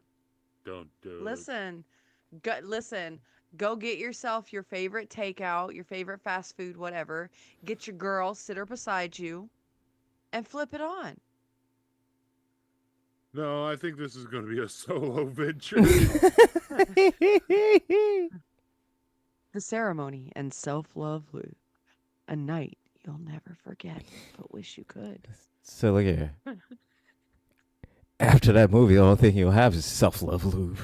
don't do it. Listen. Go get yourself your favorite takeout, your favorite fast food, whatever. Get your girl, sit her beside you, and flip it on. No, I think this is going to be a solo venture. The ceremony and self-love loop. A night you'll never forget, but wish you could. So look here. After that movie, the only thing you'll have is self-love lube.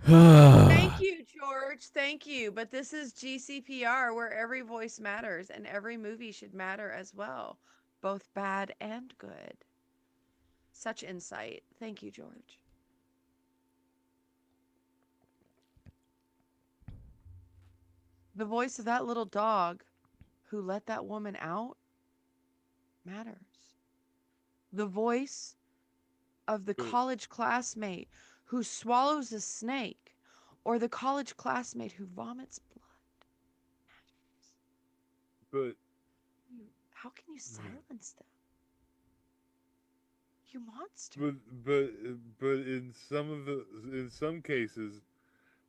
Thank you, George. Thank you. But this is GCPR, where every voice matters and every movie should matter as well, both bad and good. Such insight. Thank you, George. The voice of that little dog who let that woman out matters. The voice of the college classmate who swallows a snake, or the college classmate who vomits blood. But How can you silence them? You monster. but in some cases,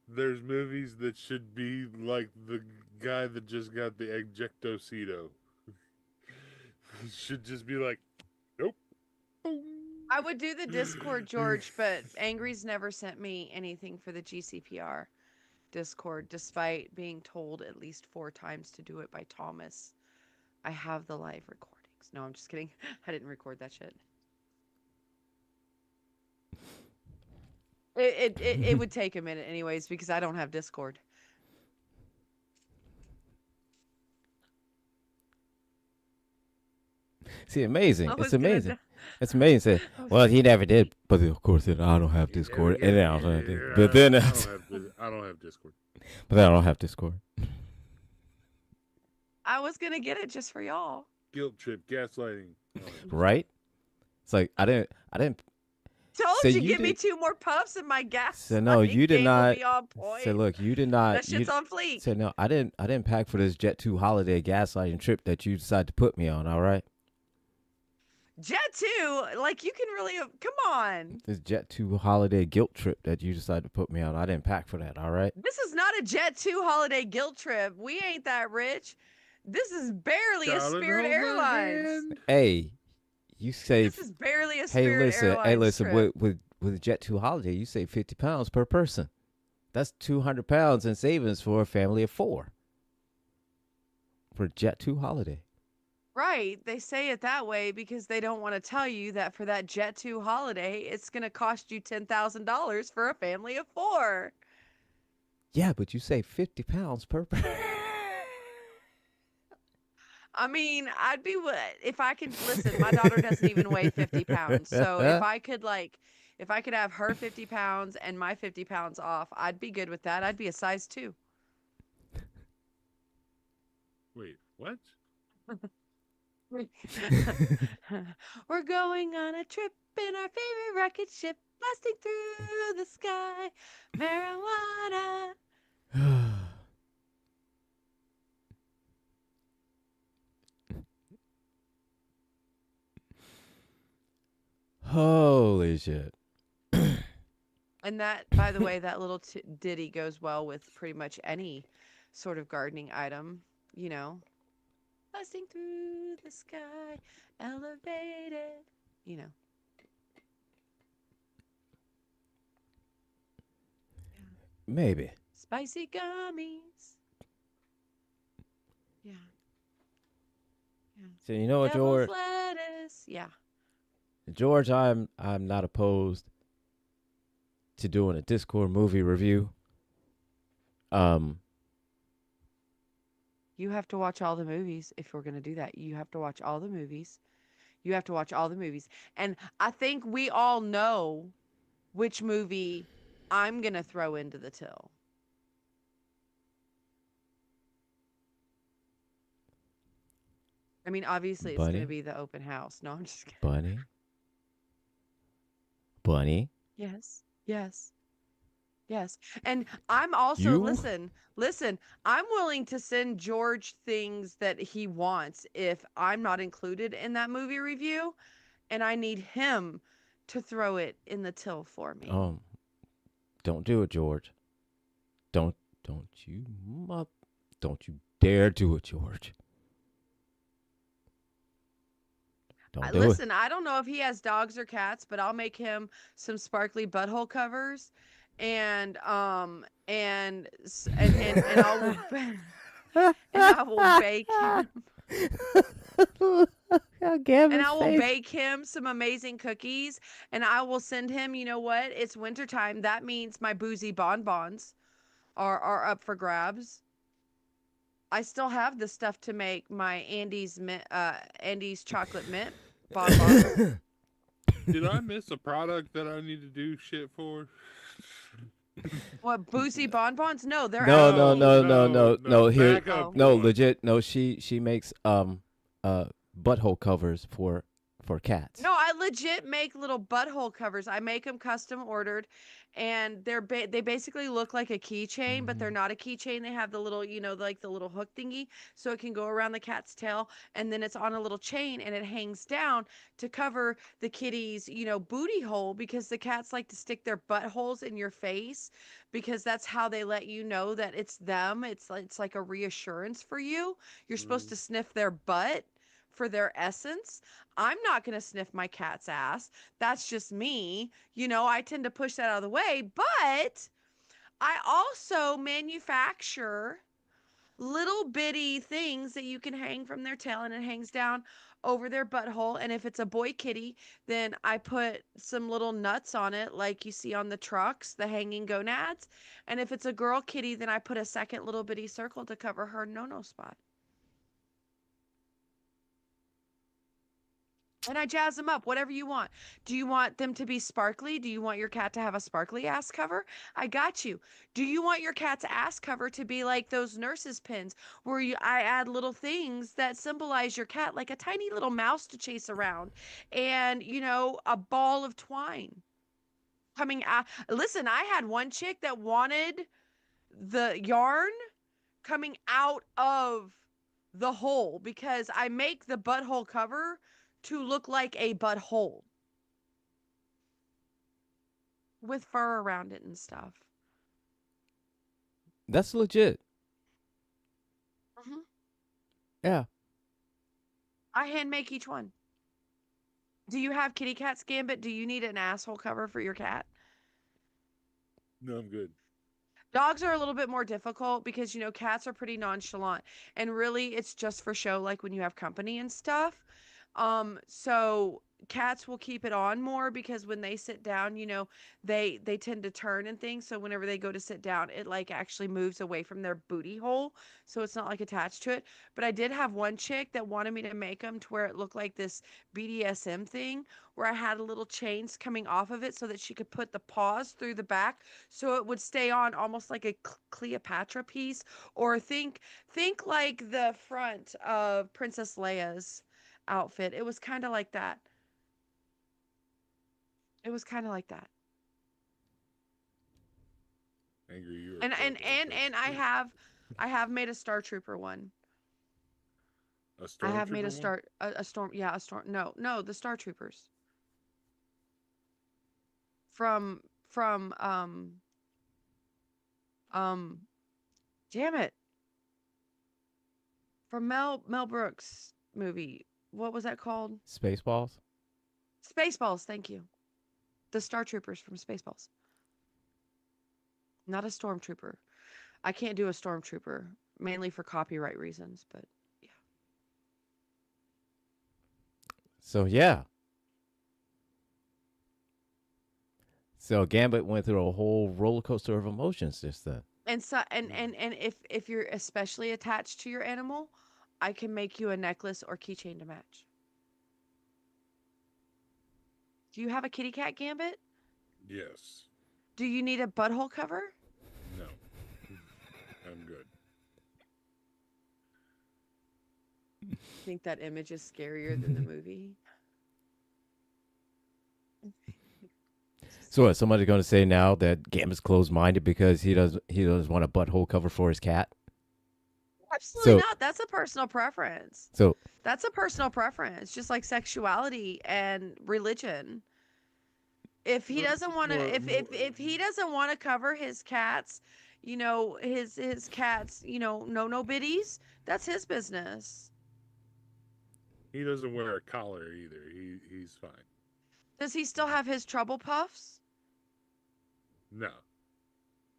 there's movies that should be like the guy that just got the ejectocito. Should just be like, nope. I would do the Discord, George, but Angry's never sent me anything for the GCPR Discord, despite being told at least 4 times to do it by Thomas. I have the live recordings. No, I'm just kidding. I didn't record that shit. It would take a minute anyways, because I don't have Discord. See, amazing. It's amazing. It's amazing. Well, he never did, but of course, I don't have Discord. And then I don't have but then I don't have Discord. But then I don't have Discord. I was gonna get it just for y'all. Guilt trip, gaslighting. Right? It's like I didn't So Told you, you give me did. 2 more puffs and my So no, gasoline you did game will not. be on So point. look, you did not. That You shit's on fleek. so no, I didn't. I didn't pack for this Jet 2 holiday gaslighting trip that you decided to put me on. All right, Jet 2, like you can really come on. this Jet 2 holiday guilt trip that you decided to put me on. I didn't pack for that. All right. This is not a Jet 2 holiday guilt trip. We ain't that rich. This is barely a Darling, Spirit hold my Airlines. hand. Hey, you save. This is barely a Hey, Spirit listen. Hey, Airlines listen. trip. With Jet 2 holiday, you save 50 pounds per person. That's 200 pounds in savings for a family of 4 for Jet 2 holiday. Right. They say it that way because they don't want to tell you that for that Jet 2 holiday, it's going to cost you $10,000 for a family of 4. Yeah, but you save 50 pounds per person. I mean, I'd be if I could listen, my daughter doesn't even weigh 50 pounds. So if I could have her 50 pounds and my 50 pounds off, I'd be good with that. I'd be a size 2. Wait, what? We're going on a trip in our favorite rocket ship, blasting through the sky. Marijuana. Holy shit. And that, by the way, that little ditty goes well with pretty much any sort of gardening item, you know. Blasting through the sky, elevated, you know. Maybe. Spicy gummies. Yeah. Yeah. So you know what, Devil's George? lettuce. Yeah. George, I'm not opposed to doing a Discord movie review. You have to watch all the movies if we're going to do that. You have to watch all the movies. You have to watch all the movies. And I think we all know which movie I'm going to throw into the till. I mean, obviously, it's going to Bunny, be the open house. No, I'm just kidding. Bunny. Yes. Yes. Yes. And I'm also, You listen, I'm willing to send George things that he wants if I'm not included in that movie review and I need him to throw it in the till for me. don't do it, George. Don't you don't you dare do it, George. Don't do it. Listen, I don't know if he has dogs or cats, but I'll make him some sparkly butthole covers and I'll and I will bake him. And I will bake him some amazing cookies. And I will send him, you know what? It's wintertime. That means my boozy bonbons are up for grabs. I still have the stuff to make my Andy's chocolate mint bonbons. Did I miss a product that I need to do shit for? What, boozy bonbons? No, they're No, out. no, no, no, no, no. Here, Backup no, one. legit. No, she makes butthole covers for cats. No, I legit make little butthole covers. I make them custom ordered, and they basically look like a keychain, but they're not a keychain. They have the little, like the little hook thingy, so it can go around the cat's tail, and then it's on a little chain, and it hangs down to cover the kitty's, booty hole because the cats like to stick their buttholes in your face because that's how they let you know that it's them. It's like a reassurance for you. You're supposed to sniff their butt for their essence. I'm not going to sniff my cat's ass. That's just me. I tend to push that out of the way, but I also manufacture little bitty things that you can hang from their tail and it hangs down over their butthole. And if it's a boy kitty, then I put some little nuts on it like you see on the trucks, the hanging gonads. And if it's a girl kitty, then I put a second little bitty circle to cover her no-no spot. And I jazz them up, whatever you want. Do you want them to be sparkly? Do you want your cat to have a sparkly ass cover? I got you. Do you want your cat's ass cover to be like those nurses' pins where I add little things that symbolize your cat, like a tiny little mouse to chase around and, a ball of twine? coming out. Listen, I had one chick that wanted the yarn coming out of the hole because I make the butthole cover to look like a butthole with fur around it and stuff. That's legit. Hmm. Yeah. I hand make each one. Do you have kitty cat's gambit? Do you need an asshole cover for your cat? No, I'm good. Dogs are a little bit more difficult because, cats are pretty nonchalant and really it's just for show, like when you have company and stuff. So cats will keep it on more because when they sit down, they tend to turn and things. So whenever they go to sit down, it like actually moves away from their booty hole. So it's not like attached to it. But I did have one chick that wanted me to make them to where it looked like this BDSM thing where I had a little chains coming off of it so that she could put the paws through the back so it would stay on almost like a Cleopatra piece, or think like the front of Princess Leia's outfit. It was kind of like that. It was kind of like that. Angry, you are And and terrible at and this. and I have made a Star Trooper one. A I have made stormtrooper one? a storm, yeah, a storm. No, the Star Troopers from um damn it. From Mel Brooks movie. What was that called? Spaceballs. Spaceballs, thank you. The Star Troopers from Spaceballs. Not a stormtrooper. I can't do a stormtrooper, mainly for copyright reasons, but yeah. So yeah. So Gambit went through a whole roller coaster of emotions just then. And so and if you're especially attached to your animal, I can make you a necklace or keychain to match. Do you have a kitty cat Gambit? Yes. Do you need a butthole cover? No. I'm good. I think that image is scarier than the movie. So what? Somebody's going to say now that Gambit's closed-minded because he doesn't want a butthole cover for his cat. Absolutely So- not. That's a personal preference. So That's a personal preference, just like sexuality and religion. If he doesn't want to, if he doesn't want to cover his cats, his cats, no biddies, that's his business. He doesn't wear a collar either. He's fine. Does he still have his trouble puffs? No.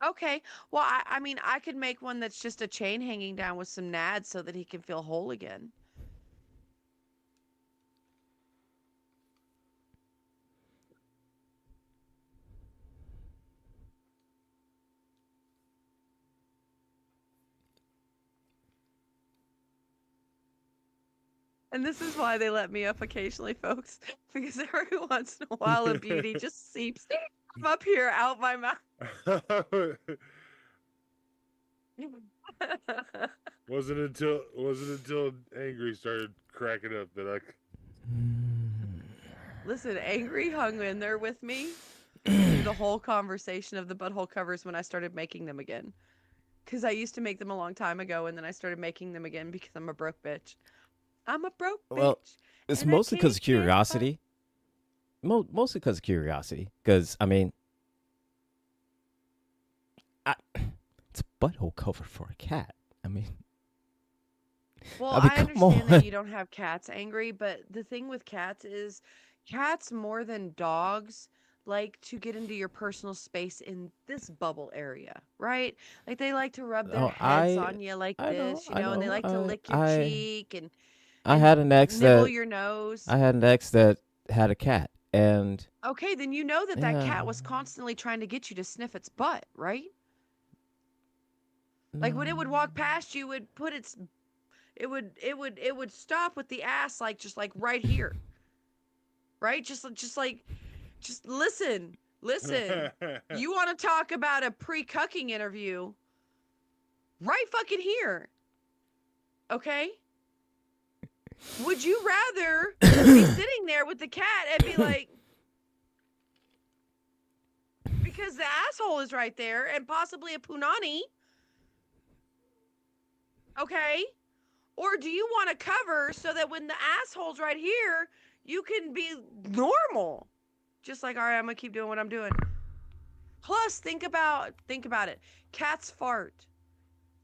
Okay. Well, I mean, I could make one that's just a chain hanging down with some nads so that he can feel whole again. And this is why they let me up occasionally, folks, because every once in a while a beauty just seeps from up here out my mouth. wasn't until Angry started cracking up that I. Listen, Angry hung in there with me through the whole conversation of the butthole covers when I started making them again. Because I used to make them a long time ago, and then I started making them again because I'm a broke bitch. I'm a broke bitch. Well, it's and I mostly because of can't get curiosity. Mostly because of curiosity. Because I mean, it's a butthole cover for a cat. I mean, Well, I mean, I come understand on. that you don't have cats, Angry, but the thing with cats is cats more than dogs like to get into your personal space in this bubble area, right? Like they like to rub their Oh, heads on you like I know, this, I and they know. like to lick your I cheek and I had and an ex nibble that your nose. I had an ex that had a cat, and Okay, then you know that that yeah, cat was constantly trying to get you to sniff its butt, right? Like when it would walk past you, it would stop with the ass like just like right here. Right? Just listen. Listen. You want to talk about a pre-cucking interview? Right fucking here. Okay? Would you rather be sitting there with the cat and be like because the asshole is right there and possibly a punani. Okay? Or do you want to cover so that when the asshole's right here, you can be normal? Just like, all right, I'm going to keep doing what I'm doing. Plus, think about it. Cats fart.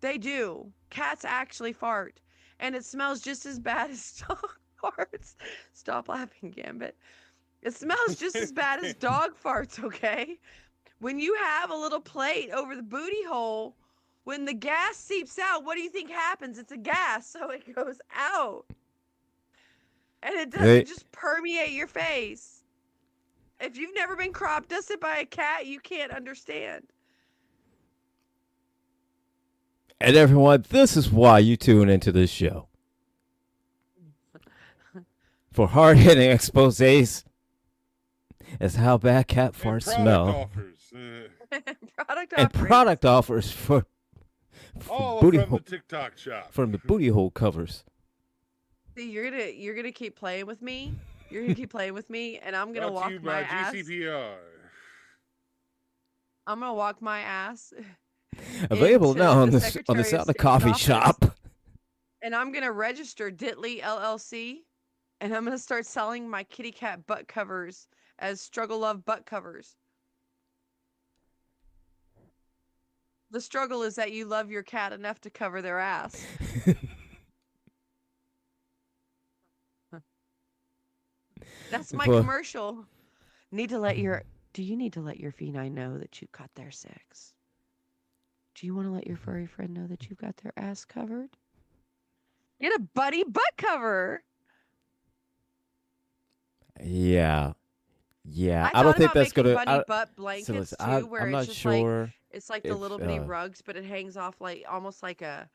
They do. Cats actually fart. And it smells just as bad as dog farts. Stop laughing, Gambit. It smells just as bad as dog farts, okay? When you have a little plate over the booty hole, when the gas seeps out, what do you think happens? It's a gas, so it goes out. And it doesn't just permeate your face. If you've never been crop dusted by a cat, you can't understand. And everyone, this is why you tune into this show. For hard-hitting exposés as how bad cat farts smell. Offers. Product offers for all booty from hole, the TikTok shop. from the booty hole covers. See, you're gonna keep playing with me. You're gonna keep playing with me, and I'm gonna walk my ass. GCPR. I'm gonna walk my ass. Available now on the Secretary of Sound of State's Coffee office, shop. And I'm gonna register Ditley LLC, and I'm gonna start selling my kitty cat butt covers as Struggle Love butt covers. The struggle is that you love your cat enough to cover their ass. That's my commercial. Do you need to let your feline know that you've got their sex? Do you want to let your furry friend know that you've got their ass covered? Get a buddy butt cover. Yeah. I don't think that's gonna. Buddy butt blankets too, where I'm it's not just sure. Like, it's like the little bitty rugs, but it hangs off like almost like a,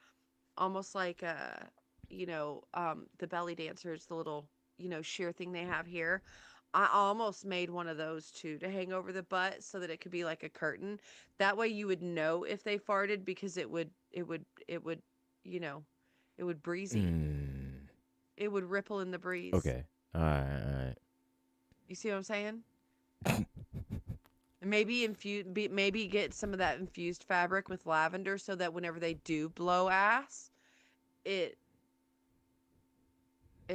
the belly dancers, the little sheer thing they have here. I almost made one of those too to hang over the butt so that it could be like a curtain. That way you would know if they farted because it would breezy. It would ripple in the breeze. Okay. All right. You see what I'm saying? Maybe get some of that infused fabric with lavender so that whenever they do blow ass, it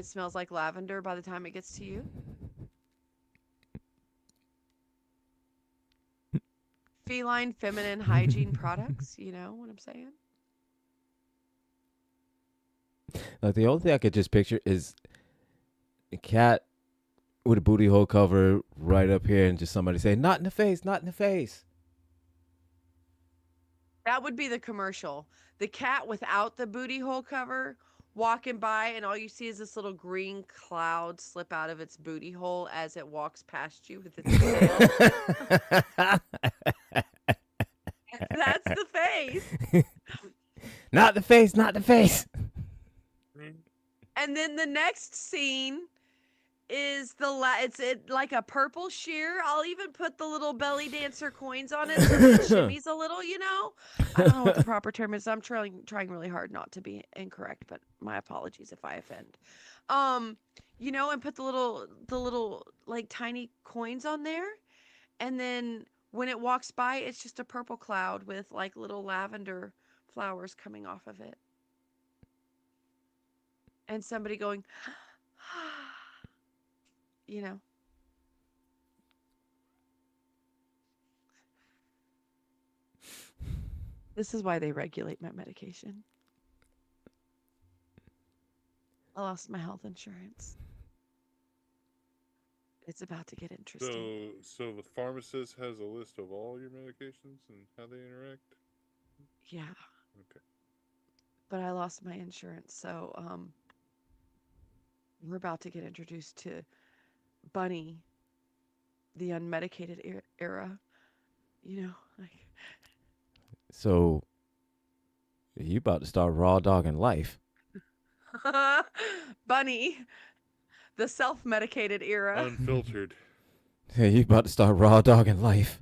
smells like lavender by the time it gets to you. Feline feminine hygiene products, you know what I'm saying? Like the only thing I could just picture is a cat with a booty hole cover right up here and just somebody say, "Not in the face, not in the face." That would be the commercial. The cat without the booty hole cover walking by, and all you see is this little green cloud slip out of its booty hole as it walks past you with its tail. That's the face. Not the face, not the face. And then the next scene is it's like a purple sheer. I'll even put the little belly dancer coins on it so that it shimmies a little, I don't know what the proper term is. I'm trying really hard not to be incorrect, but my apologies if I offend. And put the little like tiny coins on there. And then when it walks by, it's just a purple cloud with like little lavender flowers coming off of it. And somebody going, This is why they regulate my medication. I lost my health insurance. It's about to get interesting. So the pharmacist has a list of all your medications and how they interact? Yeah. Okay. But I lost my insurance, so we're about to get introduced to Bunny, the unmedicated era. So, you about to start raw dogging life. Bunny, the self-medicated era. Unfiltered. Hey, you about to start raw dogging life.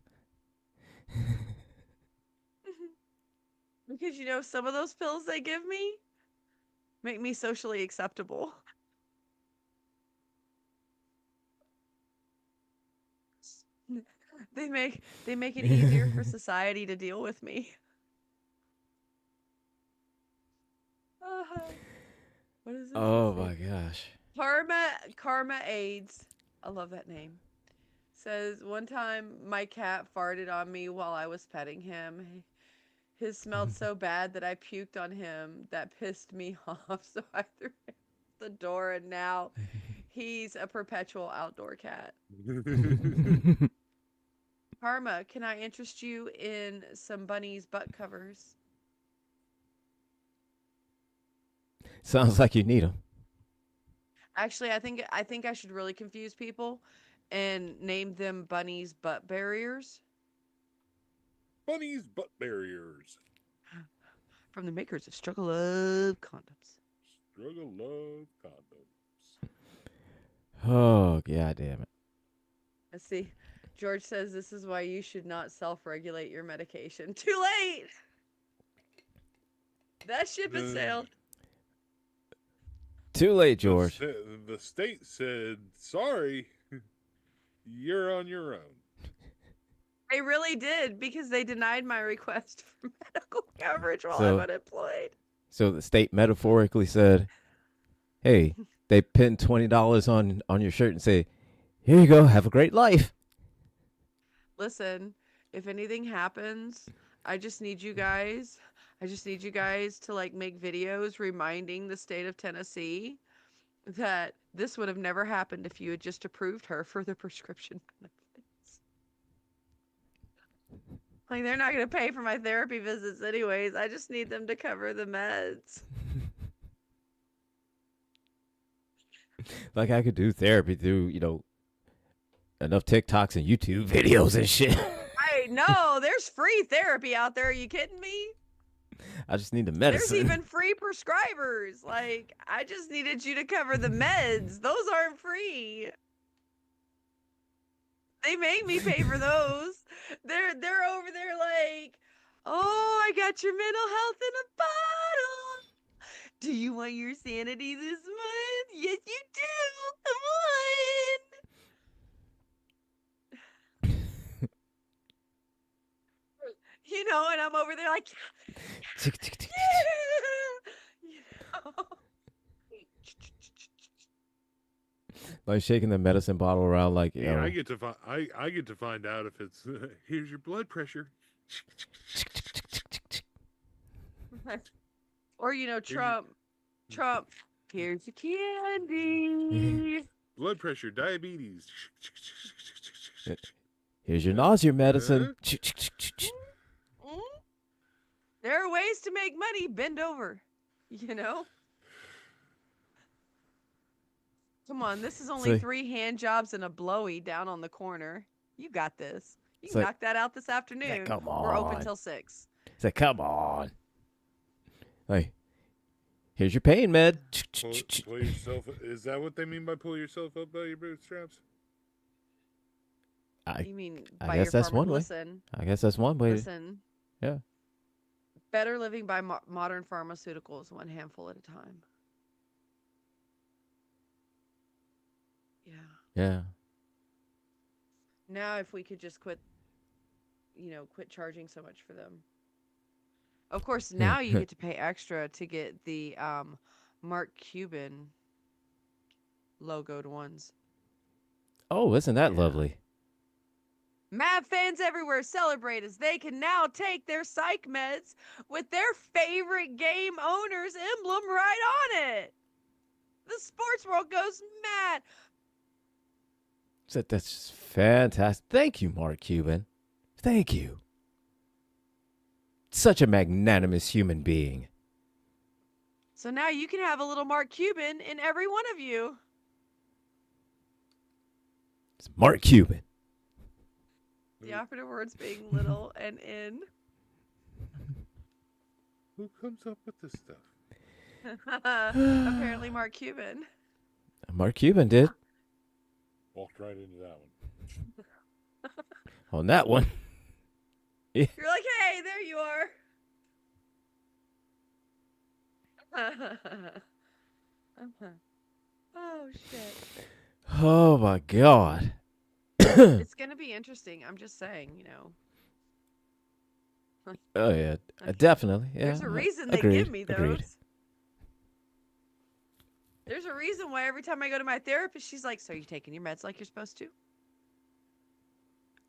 Because, some of those pills they give me make me socially acceptable. They make it easier for society to deal with me. What is this? Oh Let's my see. gosh. Karma AIDS. I love that name. Says one time my cat farted on me while I was petting him. His smelled so bad that I puked on him. That pissed me off, so I threw him out the door, and now he's a perpetual outdoor cat. Karma, can I interest you in some bunnies' butt covers? Sounds like you need them. Actually, I think I should really confuse people and name them bunnies' butt barriers Bunnies butt barriers. from the makers of Struggle of Condoms. Struggle love condoms. Oh, god damn it. Let's see. George says this is why you should not self-regulate your medication. Too late. That ship has sailed. Too late, George. The state said, sorry, you're on your own. They really did, because they denied my request for medical coverage while So- I'm unemployed. So the state metaphorically said, hey, they pin $20 on your shirt and say, here you go, have a great life. Listen, if anything happens, I just need you guys to like make videos reminding the state of Tennessee that this would have never happened if you had just approved her for the prescription benefits. Like, they're not going to pay for my therapy visits anyways. I just need them to cover the meds. Like I could do therapy through, enough TikToks and YouTube videos and shit. I know, there's free therapy out there. Are you kidding me? I just need the medicine. There's even free prescribers. Like, I just needed you to cover the meds. Those aren't free. They make me pay for those. They're over there like, oh, I got your mental health in a bottle. Do you want your sanity this month? Yes, you do. Come on. And I'm over there like, you know? Like shaking the medicine bottle around like, Yeah, I get to find out if it's here's your blood pressure. Or Trump, here's your candy. Blood pressure, diabetes. here's your nausea medicine. There are ways to make money. Bend over. Come on, this is only So- 3 hand jobs and a blowy down on the corner. You got this. You It's can like- knock that out this afternoon. come We're open on. till 6. It's like, come on. Like, here's your pain med. Pull yourself. Is that what they mean by pull yourself up by your bootstraps? You mean I by guess your that's one way. Listen. I guess that's one way. Listen. Yeah. Better living by modern pharmaceuticals, one handful at a time. Yeah. Yeah. Now, if we could just quit charging so much for them. Of course, now you get to pay extra to get the Mark Cuban logoed ones. Oh, isn't that Yeah. lovely? Mav fans everywhere celebrate as they can now take their psych meds with their favorite game owner's emblem right on it. The sports world goes mad. That's just fantastic. Thank you, Mark Cuban. Thank you. Such a magnanimous human being. So now you can have a little Mark Cuban in every one of you. It's Mark Cuban. The operative words being little and in. Who comes up with this stuff? Apparently Mark Cuban. Mark Cuban did. Walked right into that one. On that one. You're like, hey, there you are. Oh, shit. Oh my God. It's gonna be interesting. I'm just saying, Oh yeah, Okay. definitely. Yeah, There's a reason they agreed. give me Agreed. those. There's a reason why every time I go to my therapist, she's like, "So are you taking your meds like you're supposed to?"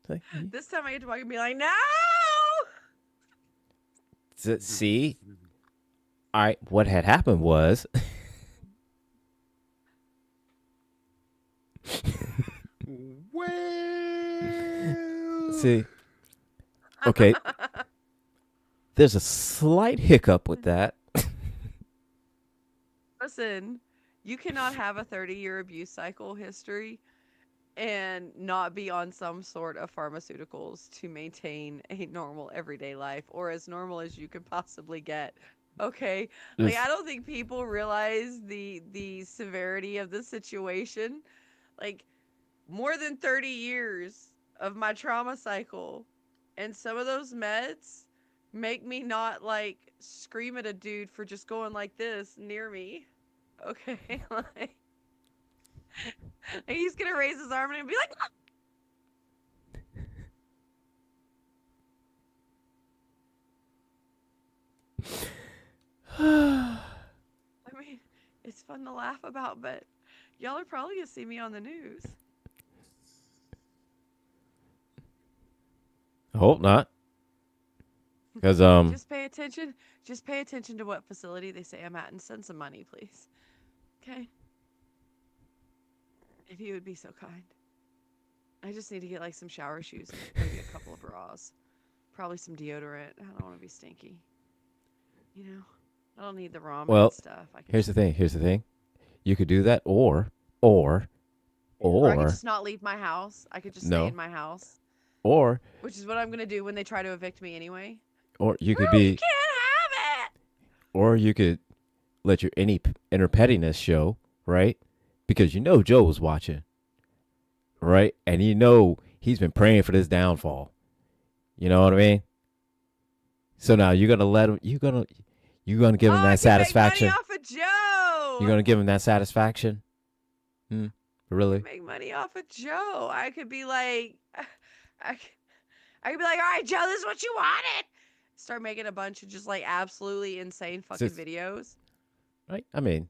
Like, This time I get to walk and be like, "No!" see, all right. What had happened was, Well, see, okay, there's a slight hiccup with that. Listen, you cannot have a 30-year abuse cycle history and not be on some sort of pharmaceuticals to maintain a normal everyday life or as normal as you could possibly get. Okay? Like I Just, don't think people realize the severity of the situation. Like more than 30 years of my trauma cycle and some of those meds make me not like scream at a dude for just going like this near me. Okay? Like he's going to raise his arm and be like, "Ah!" I mean, it's fun to laugh about, but y'all are probably going to see me on the news. I hope not, because Just pay attention. Just pay attention to what facility they say I'm at and send some money, please. Okay? If you would be so kind. I just need to get like some shower shoes and maybe a couple of bras. Probably some deodorant. I don't want to be stinky. I don't need the ramen well, and stuff. I can here's the thing. Here's the thing. You could do that, or or I could just not leave my house. I could just stay no, in my house, or which is what I'm going to do when they try to evict me anyway. you could Bro, you be, can't have it. or you could let your inner pettiness show, right? Because Joe was watching, right? And he's been praying for this downfall. You know what I mean? So now you're gonna let him. You're gonna give him I that can make money satisfaction. off of Joe. You're gonna give him that satisfaction. Really? Make money off of Joe. I could be like, I could be like, all right, Joe, this is what you wanted. Start making a bunch of just like absolutely insane fucking videos. Right? I mean,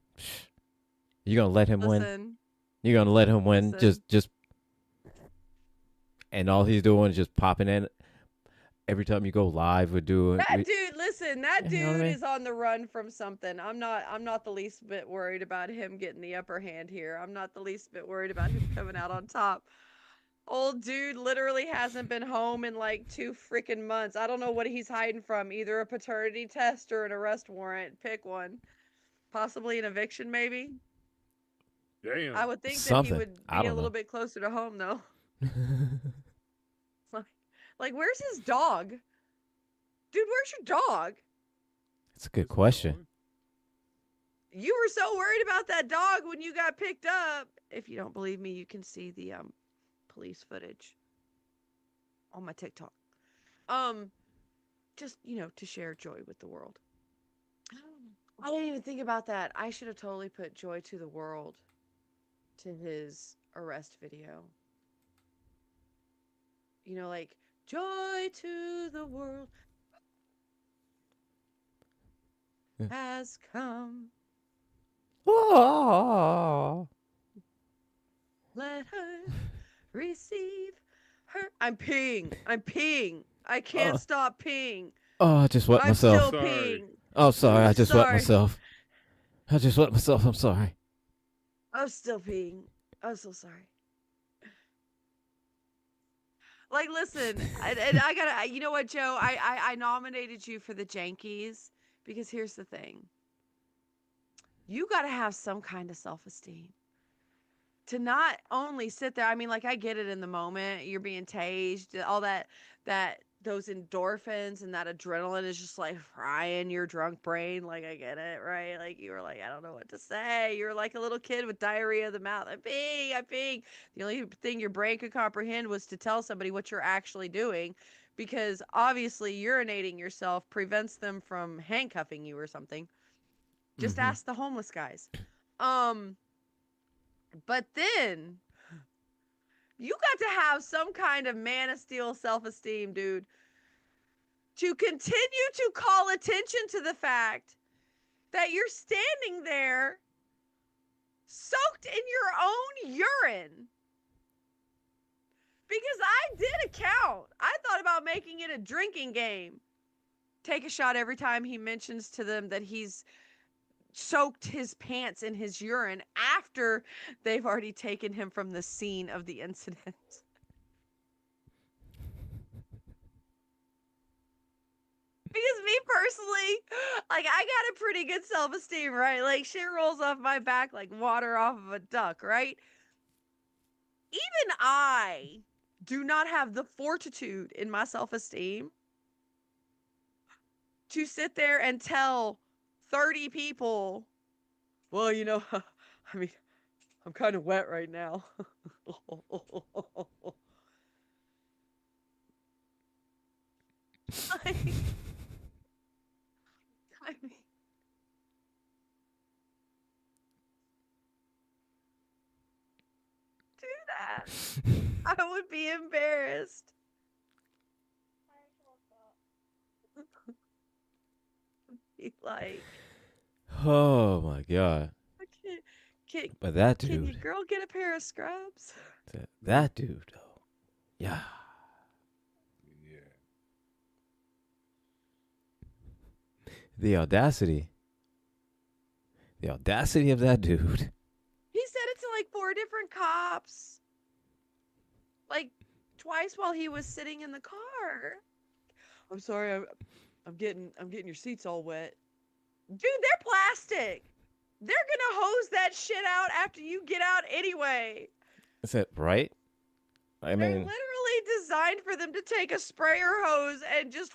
you're gonna let him win. Listen. You're gonna let him win. Listen. Just, and all he's doing is just popping in every time you go live. We're doing That dude, listen, that You know what dude I mean? is on the run from something. I'm not the least bit worried about him getting the upper hand here. I'm not the least bit worried about him coming out on top. Old dude literally hasn't been home in like 2 freaking months. I don't know what he's hiding from, either a paternity test or an arrest warrant. Pick one. Possibly an eviction, maybe. damn. I would think that he something. would I be a don't little know. bit closer to home, though. Like, where's his dog? Dude, where's your dog? It's a good question. You were so worried about that dog when you got picked up. If you don't believe me, you can see the police footage on my TikTok. Just, to share joy with the world. I didn't even think about that. I should have totally put joy to the world to his arrest video. Like joy to the world has come. Oh. Let her receive her. I'm peeing. I can't stop peeing. Oh, I just wet I'm myself. still peeing. Oh, sorry. I just wet Sorry. myself. I just wet myself. I'm sorry. I'm still peeing. I'm so sorry. Like, listen, and I gotta, you know what, Joe? I nominated you for the Jankies because here's the thing. You gotta have some kind of self-esteem to not only sit there. I mean, like, I get it in the moment. You're being tased, all that those endorphins and that adrenaline is just like frying your drunk brain. Like, I get it, right? Like, you were like, I don't know what to say. You're like a little kid with diarrhea of the mouth. I'm peeing. The only thing your brain could comprehend was to tell somebody what you're actually doing, because obviously urinating yourself prevents them from handcuffing you or something. Just ask the homeless guys. But then You got to have some kind of Man of Steel self-esteem, dude, to continue to call attention to the fact that you're standing there soaked in your own urine. Because I did a count. I thought about making it a drinking game. Take a shot every time he mentions to them that he's soaked his pants in his urine after they've already taken him from the scene of the incident. Because me personally, like, I got a pretty good self-esteem, right? Like, shit rolls off my back like water off of a duck, right? Even I do not have the fortitude in my self-esteem to sit there and tell 30 people, well, you know, I mean, I'm kind of wet right now. I mean, do that. I would be embarrassed. Be like, Oh my god! can, But that can your dude, girl get a pair of scrubs? that dude, though, yeah. Yeah. The audacity of that dude. He said it to like 4 different cops. Like twice while he was sitting in the car. I'm sorry, I'm getting your seats all wet. Dude, they're plastic. They're gonna hose that shit out after you get out anyway. Is that right? I They're mean, literally designed for them to take a sprayer hose and just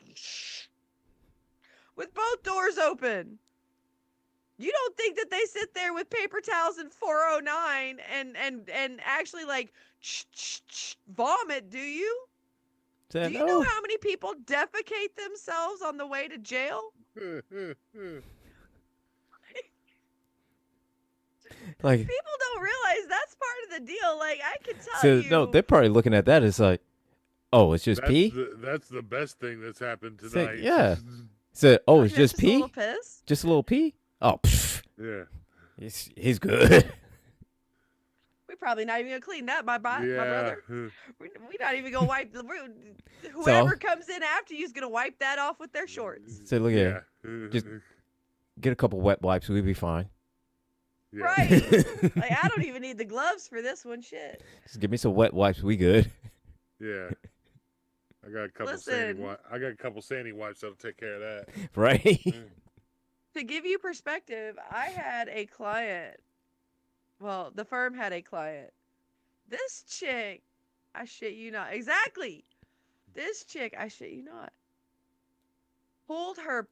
with both doors open. You don't think that they sit there with paper towels and 409 and actually like vomit, do you? Do you know how many people defecate themselves on the way to jail? like, People don't realize that's part of the deal. Like, I can tell so you. no, they're probably looking at that as like, oh, it's just pee. That's the best thing that's happened It's tonight. like, yeah. So, oh, it's Like, just a pee. little piss. Just a little pee. Oh, pff, Yeah. he's good. We're probably not even gonna clean that, my brother. We're not even gonna wipe the. Whoever comes in after you's gonna wipe that off with their shorts. So look at just get a couple wet wipes, we'll be fine. Yeah. Right. Like, I don't even need the gloves for this one. Shit. Just give me some wet wipes, we good. Yeah. I got a couple sandy wipes that'll take care of that. Right? To give you perspective, I had a client. Well, the firm had a client. This chick, I shit you not. Exactly. This chick, I shit you not, pulled her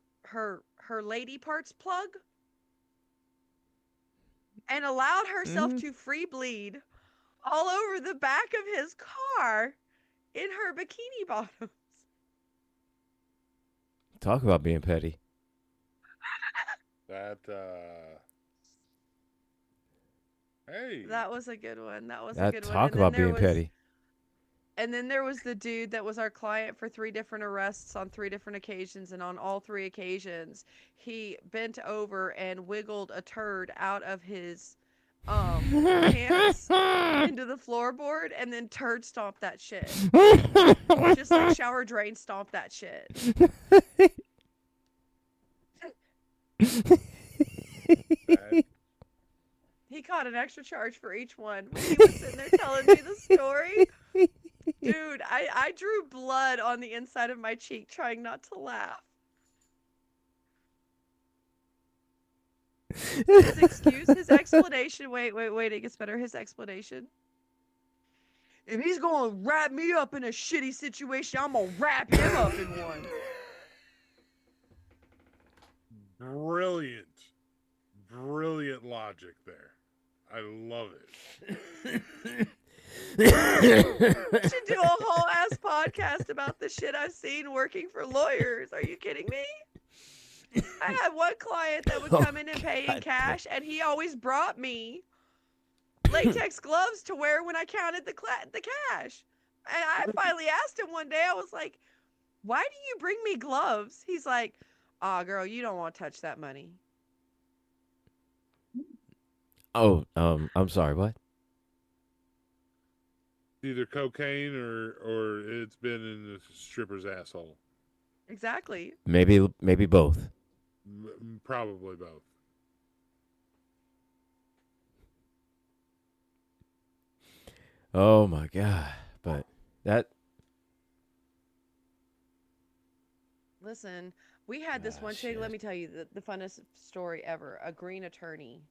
lady parts plug and allowed herself to free bleed all over the back of his car in her bikini bottoms. Talk about being petty. Hey. That was a good one. That was a That good one. talk about being petty. And then there was the dude that was our client for 3 different arrests on 3 different occasions, and on all 3 occasions, he bent over and wiggled a turd out of his pants into the floorboard, and then turd stomped that shit. Just like shower drain stomped that shit. He caught an extra charge for each one. When he was sitting there telling me the story, dude, I drew blood on the inside of my cheek trying not to laugh. His explanation, wait, it gets better. His explanation. If he's gonna wrap me up in a shitty situation, I'm gonna wrap him up in one. Brilliant logic there. I love it. We should do a whole ass podcast about the shit I've seen working for lawyers. Are you kidding me? I had one client that would come in and pay in cash, and he always brought me latex gloves to wear when I counted the cash. And I finally asked him one day, I was like, why do you bring me gloves? He's like, "Aw, girl, you don't want to touch that money." Oh, I'm sorry. What? Either cocaine or it's been in the stripper's asshole. Exactly. Maybe both. Probably both. Oh my god! But that. Listen, we had this one chick, Shit. let me tell you the funnest story ever. A green attorney.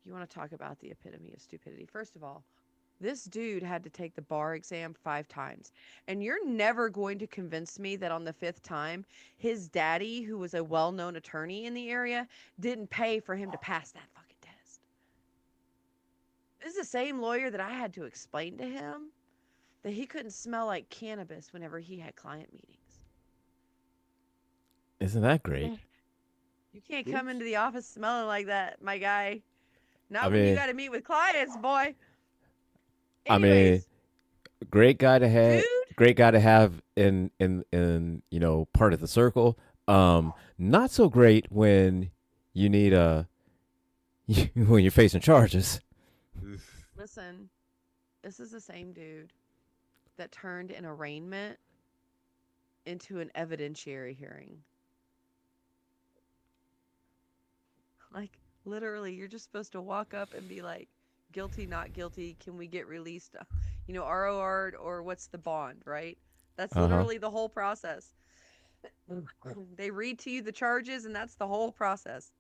You want to talk about the epitome of stupidity. First of all, this dude had to take the bar exam 5 times. And you're never going to convince me that on the 5th time, his daddy, who was a well-known attorney in the area, didn't pay for him to pass that fucking test. This is the same lawyer that I had to explain to him that he couldn't smell like cannabis whenever he had client meetings. Isn't that great? You can't come into the office smelling like that, my guy. Not I when you mean- got to meet with clients, boy. I mean, Anyways, great guy to have. dude, Great guy to have in part of the circle. Not so great when you need when you're facing charges. listen, this is the same dude that turned an arraignment into an evidentiary hearing. Like, literally, you're just supposed to walk up and be like, guilty, not guilty, can we get released? ROR or what's the bond, right? That's literally the whole process. They read to you the charges, and that's the whole process.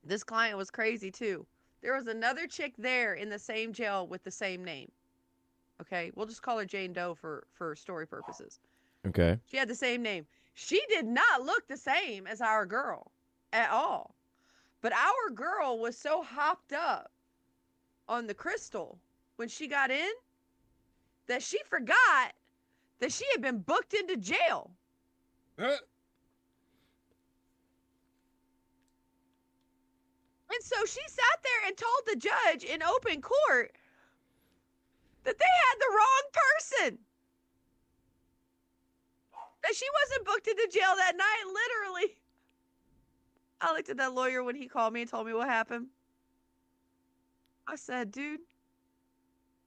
This client was crazy, too. There was another chick there in the same jail with the same name. Okay, we'll just call her Jane Doe for story purposes. Okay. She had the same name. She did not look the same as our girl at all. But our girl was so hopped up on the crystal when she got in that she forgot that she had been booked into jail. Huh? And so she sat there and told the judge in open court that they had the wrong person. That she wasn't booked into jail that night, literally. I looked at that lawyer when he called me and told me what happened. I said, dude,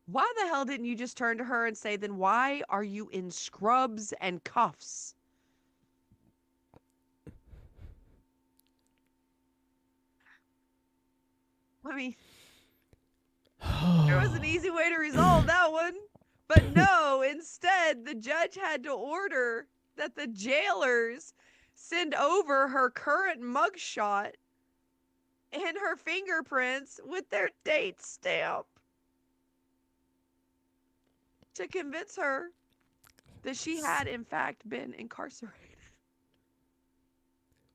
why the hell didn't you just turn to her and say, then why are you in scrubs and cuffs? I mean, there was an easy way to resolve that one. But no, instead, the judge had to order that the jailers send over her current mugshot and her fingerprints with their date stamp to convince her that she had, in fact, been incarcerated.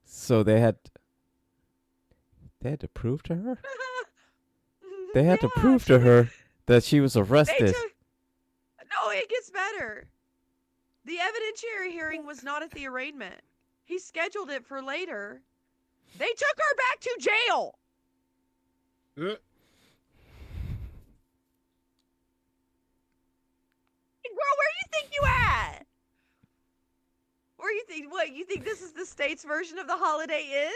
So they had to prove to her. They had to prove to her that she was arrested. No, it gets better. The evidentiary hearing was not at the arraignment. He scheduled it for later. They took her back to jail. Huh? Girl, where you think you at? Where you think, what, you think this is the state's version of the Holiday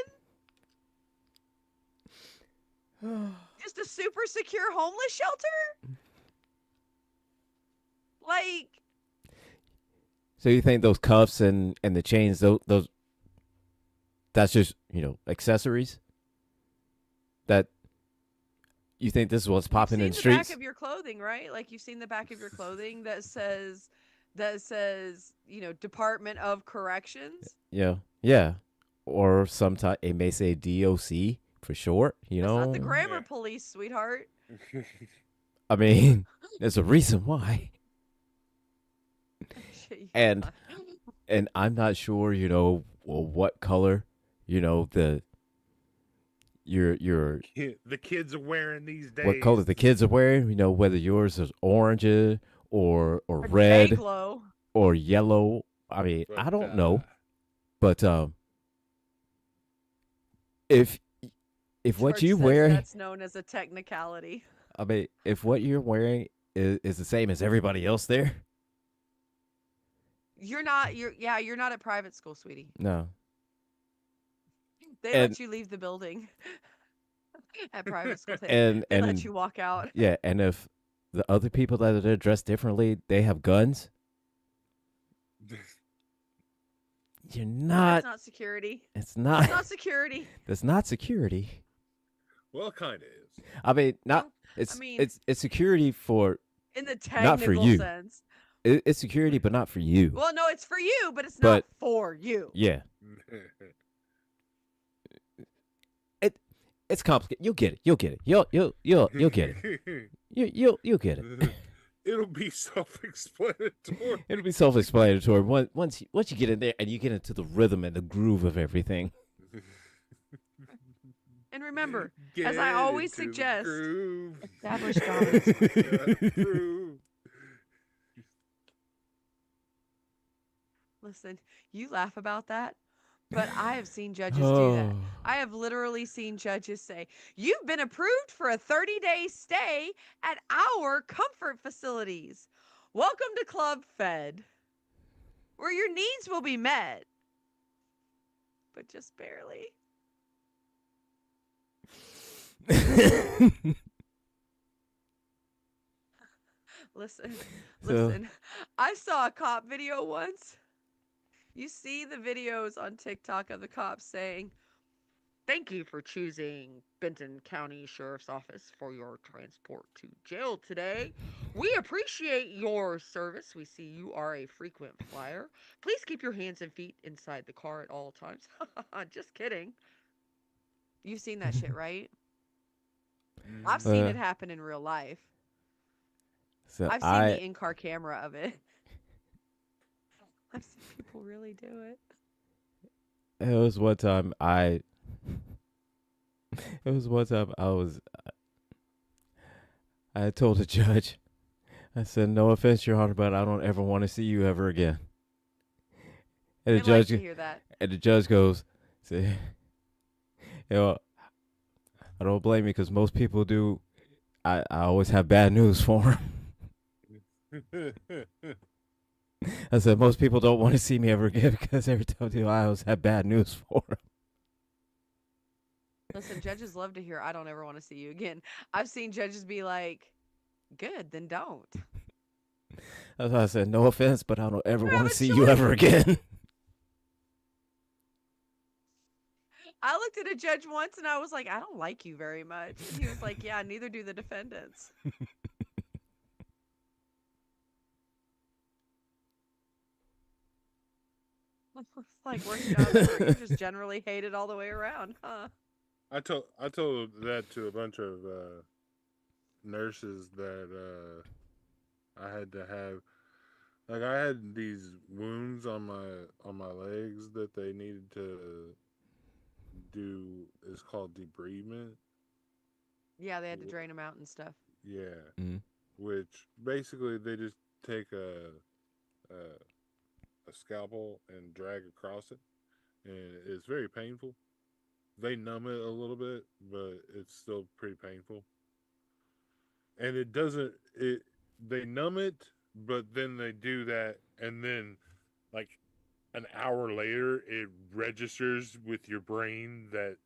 Inn? Just a super secure homeless shelter? Like, So you think those cuffs and the chains, those that's just accessories? That you think this is what's popping in you've the seen the streets? back of your clothing, right? Like, you've seen the back of your clothing that says, Department of Corrections. Yeah. Or sometimes it may say DOC for short. That's not the grammar Yeah. police, sweetheart. I mean, there's a reason why. And I'm not sure, what color, the your The kids are wearing these days. what color the kids are wearing, whether yours is orange or A red glow. or yellow. I mean, But, I don't know. But if if what George you says wear, that's known as a technicality. I mean, if what you're wearing is the same as everybody else there, You're not at private school, sweetie. no. They And let you leave the building at private school. and They let and you walk out. yeah, and if the other people that are dressed differently, they have guns, you're That's not. not security. It's It's not. not security. That's not security. well, it kind of is. I mean, not. No, It's I mean, it's security for in the not for technical you. sense. It's security, but not for you. Well, no, it's for you, but it's not But for you. yeah, it's complicated. You'll get it. You'll get it. You'll get it. You'll get it. It'll be self-explanatory. It'll be self-explanatory once you get in there and you get into the rhythm and the groove of everything. And remember, Get as I always into the suggest, groove. establish dominance. Groove. Listen, you laugh about that, but I have seen judges do that. Oh. I have literally seen judges say, "You've been approved for a 30-day stay at our comfort facilities. Welcome to Club Fed, where your needs will be met, but just barely." Listen, listen. I saw a cop video once. You see the videos on TikTok of the cops saying, "Thank you for choosing Benton County Sheriff's Office for your transport to jail today. We appreciate your service. We see you are a frequent flyer. Please keep your hands and feet inside the car at all times." Just kidding. You've seen that shit, right? I've seen it happen in real life. So I've seen the in-car camera of it. I've seen people really do it. It was one time I I told the judge, I said, "No offense, Your Honor, but I don't ever want to see you ever again." And They like to hear that. and the judge goes, "Say, I don't blame you because most people do. I always have bad news for them." I said, "Most people don't want to see me ever again because every time they do, I always have bad news for them." Listen, judges love to hear, "I don't ever want to see you again." I've seen judges be like, "Good, then don't." That's why I said, "No offense, but I don't ever You want have to a see you ever choice. again." I looked at a judge once and I was like, "I don't like you very much." And he was like, "Yeah, neither do the defendants." It's like, where's John? You just generally hate it all the way around, huh? I told that to a bunch of nurses that I had to have. Like I had these wounds on my legs that they needed to do. It's called debridement. Yeah, they had to drain them out and stuff. Yeah, Mm. which basically they just take a scalpel and drag across it, and it's very painful. They numb it a little bit, but it's still pretty painful. And it doesn't it they numb it, but then they do that, and then like an hour later it registers with your brain that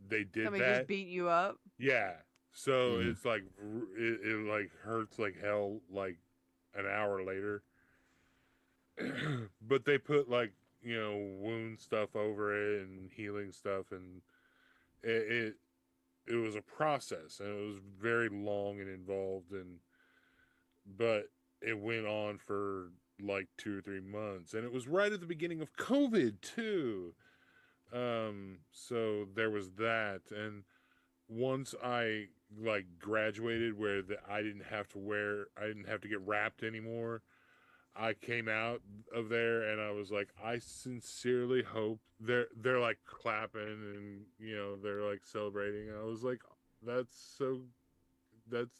they did Somebody that. just beat you up. Yeah. So Mm. it's like it like hurts like hell like an hour later. But they put like, wound stuff over it and healing stuff, and it it was a process, and it was very long and involved, and but it went on for like 2 or 3 months, and it was right at the beginning of COVID too. So there was that, and once I like graduated, where I didn't have to get wrapped anymore. I came out of there and I was like, I sincerely hope they're like clapping, and they're like celebrating. I was like, that's so that's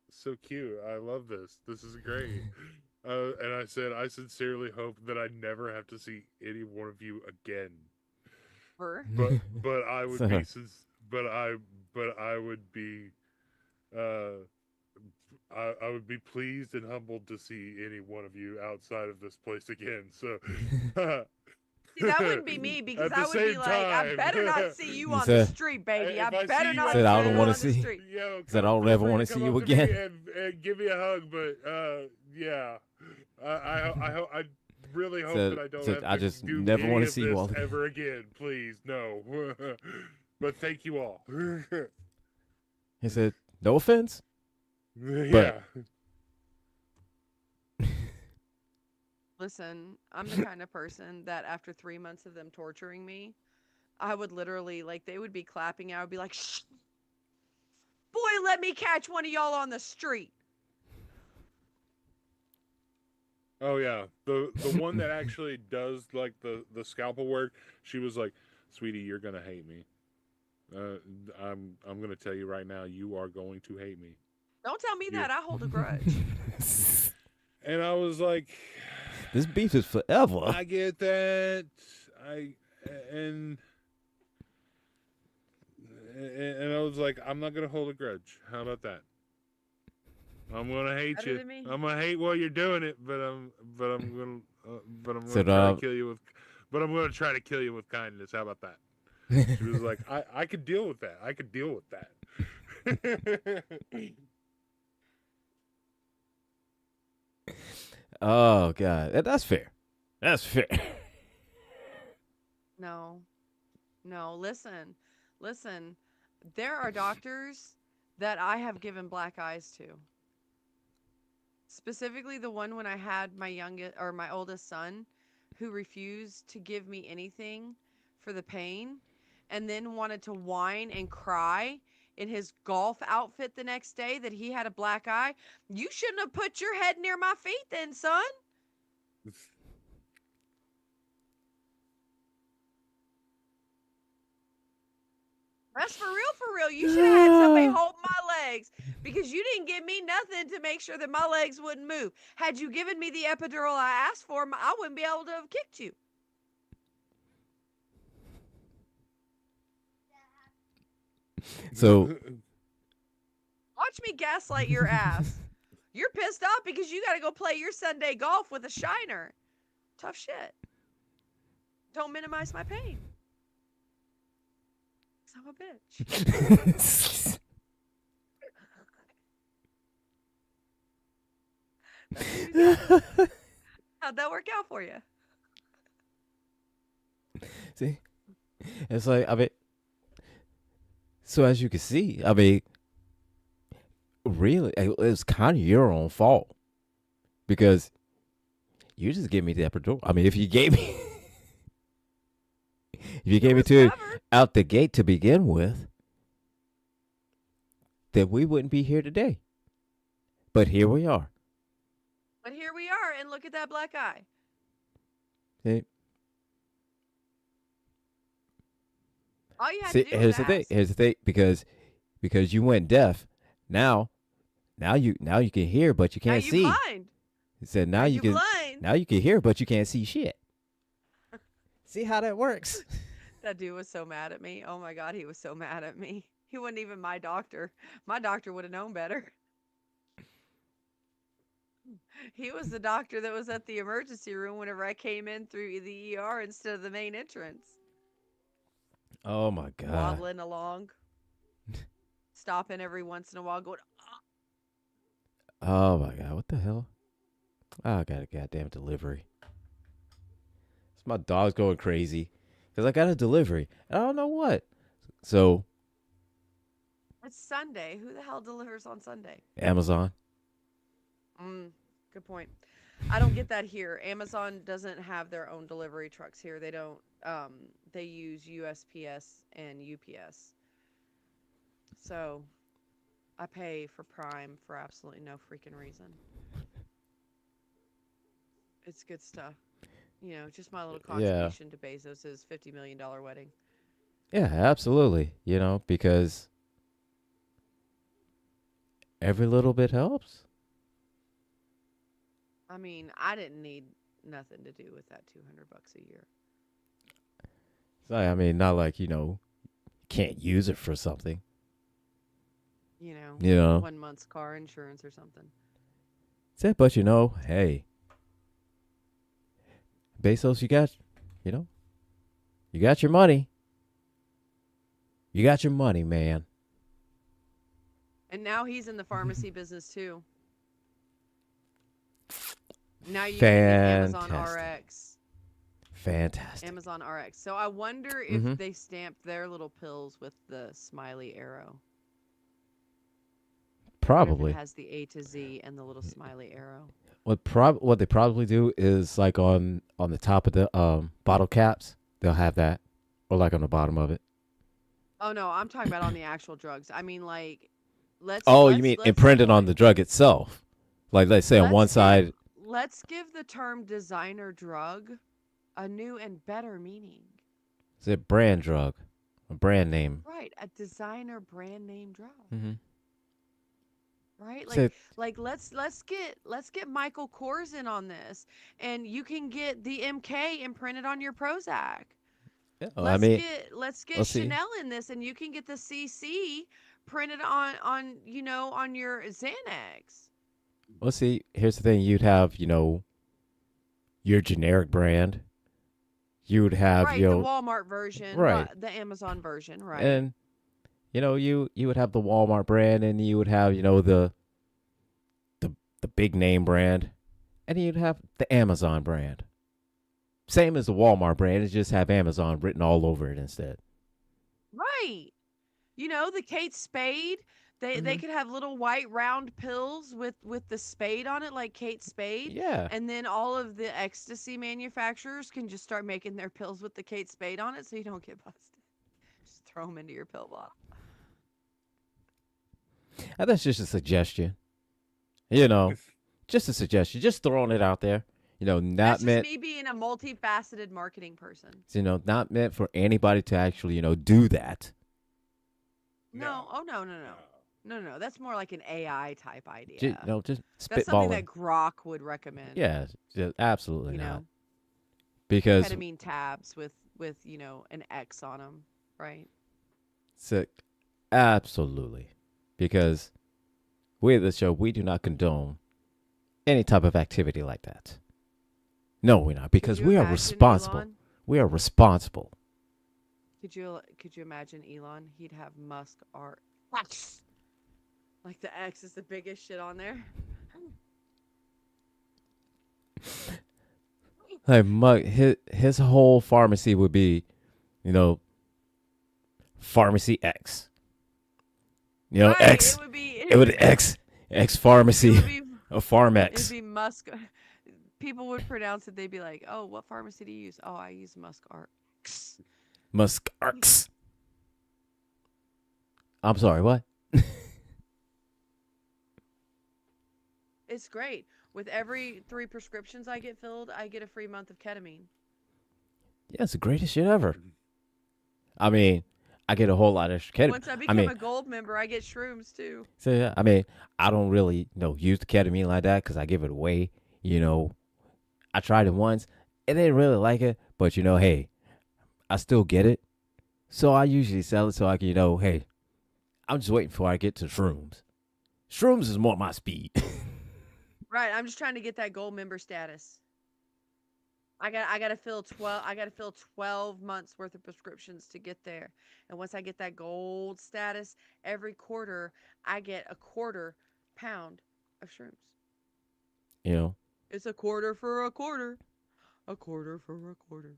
so cute. I love this. This is great. And I said, I sincerely hope that I never have to see any one of you again. For But I would So- but I would be uh I would be pleased and humbled to see any one of you outside of this place again. So See, that wouldn't be me because at the I would be same like, I time, better not see you He on the said, street, baby. I if I better see you not Said, see I you don't on wanna the see- street. yo, said, I don't feel ever free want to to see come you up to me again. and give me a hug. But yeah, I really hope Said, that I don't said, have I to just do never any want to of see you this all again. ever again. Please, no. But thank you all. He said, no offense. Yeah. Listen, I'm the kind of person that after 3 months of them torturing me, I would literally, like, they would be clapping. I would be like, shh, boy, let me catch one of y'all on the street. Oh yeah, the one that actually does like the scalpel work. She was like, "Sweetie, you're gonna hate me. I'm gonna tell you right now, you are going to hate me." Don't tell me You're- that. I hold a grudge. And I was like, This beef is forever. "I get that. I and and I was like, I'm not gonna hold a grudge. How about that? I'm gonna hate Better you. than me? I'm gonna hate while you're doing it, but I'm gonna Said, try to kill you with, but I'm gonna try to kill you with kindness. How about that?" She was like, I could deal with that. I could deal with that. Oh God, that's fair. That's fair. No. No, listen. There are doctors that I have given black eyes to. Specifically the one when I had my oldest son who refused to give me anything for the pain and then wanted to whine and cry in his golf outfit the next day that he had a black eye. You shouldn't have put your head near my feet then, son. That's for real. You should have had somebody hold my legs because you didn't give me nothing to make sure that my legs wouldn't move. Had you given me the epidural I asked for, I wouldn't be able to have kicked you. So Watch me gaslight your ass. You're pissed off because you got to go play your Sunday golf with a shiner. Tough shit. Don't minimize my pain. I'm a bitch. How'd that work out for you? see, it's like so as you can see, I mean, really, it's kind of your own fault because you just gave me the epidural. I mean, if you gave me, if you gave me to out the gate to begin with, then we wouldn't be here today. But here we are. But here we are, and look at that black eye. See, All you had to do here's was the thing. ask. Here's the thing. Because you went deaf, now you can hear, but you can't now see. Blind. He said now you can blind. now you can hear, but you can't see shit. See how that works? That dude was so mad at me. Oh my God, he was so mad at me. He wasn't even my doctor. My doctor would have known better. He was the doctor that was at the emergency room whenever I came in through the ER instead of the main entrance. Oh my God. Wobbling along. Stopping every once in a while going, Oh my God, what the hell? Oh, I got a goddamn delivery. So my dog's going crazy because I got a delivery. I don't know what. So it's Sunday. Who the hell delivers on Sunday? Amazon. Good point. I don't get that here. Amazon doesn't have their own delivery trucks here. They don't. They use USPS and UPS. So I pay for Prime for absolutely no freaking reason. It's good stuff. You know, just my little contribution to Bezos' $50 million wedding. Yeah, absolutely. You know, because every little bit helps. I mean, I didn't need nothing to do with that $200 a year. So, I mean, not like, can't use it for something. You know, You know, 1 month's car insurance or something. that's it. But hey, Bezos, you know, you got your money. You got your money, man. And now he's in the pharmacy business too. Now you can get Amazon Fantastic. RX. Fantastic. Amazon RX. So I wonder if they stamped their little pills with the smiley arrow. What if Probably. it has the A to Z and the little smiley arrow? What they probably do is like on the top of the bottle caps, they'll have that, or like on the bottom of it. Oh no, I'm talking about on the actual drugs. I mean, like, let's. Oh, you let's mean let's imprinted on put- the drug itself? Like let's say on one let's side. give, let's give the term designer drug a new and better meaning. Is it brand drug, a brand name? Right, a designer brand name drug. Mm-hmm. Right, So, let's get Michael Kors in on this, and you can get the MK imprinted on your Prozac. yeah, Let's get let's see. Chanel in this, and you can get the CC printed on on your Xanax. Let's see. Here's the thing: you'd have your generic brand. You would have Right, the Walmart version, right, the Amazon version, right? and you would have the Walmart brand, and you would have the big name brand, and you'd have the Amazon brand. Same as the Walmart brand, it just have Amazon written all over it instead. Right. The Kate Spade. They could have little white round pills with the spade on it, like Kate Spade. Yeah. And then all of the ecstasy manufacturers can just start making their pills with the Kate Spade on it, so you don't get busted. Just throw them into your pill bottle. And that's just a suggestion. Just a suggestion. Just throwing it out there. Not That's meant. just me being a multifaceted marketing person. Not meant for anybody to actually do that. No. Oh no. No. That's more like an AI type idea. Just That's something spitballing. that Grok would recommend. Yeah, absolutely You not. know, Because ketamine tabs with an X on them, right? sick. Absolutely. Because we at the show, we do not condone any type of activity like that. No, we're not. Because Could you we are imagine, responsible. Elon? We are responsible. Could you imagine Elon? He'd have Musk art. Like the X is the biggest shit on there. Like his whole pharmacy would be, Pharmacy X. Right, X. It would X pharmacy. It would be, A Farm it'd X. be Musk. People would pronounce it. They'd be like, "Oh, what pharmacy do you use? Oh, I use Musk art." Musk Arcs. I'm sorry, what? It's great. With every 3 prescriptions I get filled, I get a free month of ketamine. Yeah, it's the greatest shit ever. I mean, I get a whole lot of extra ketamine. Once I become a gold member, I get shrooms too. So yeah, I don't really use the ketamine like that because I give it away. I tried it once and they didn't really like it, but hey, I still get it. So I usually sell it so I can, hey, I'm just waiting before I get to shrooms. Shrooms is more my speed. Right, I'm just trying to get that gold member status. I got to fill 12 months worth of prescriptions to get there. And once I get that gold status, every quarter I get a quarter pound of shrooms. It's a quarter for a quarter. A quarter for a quarter.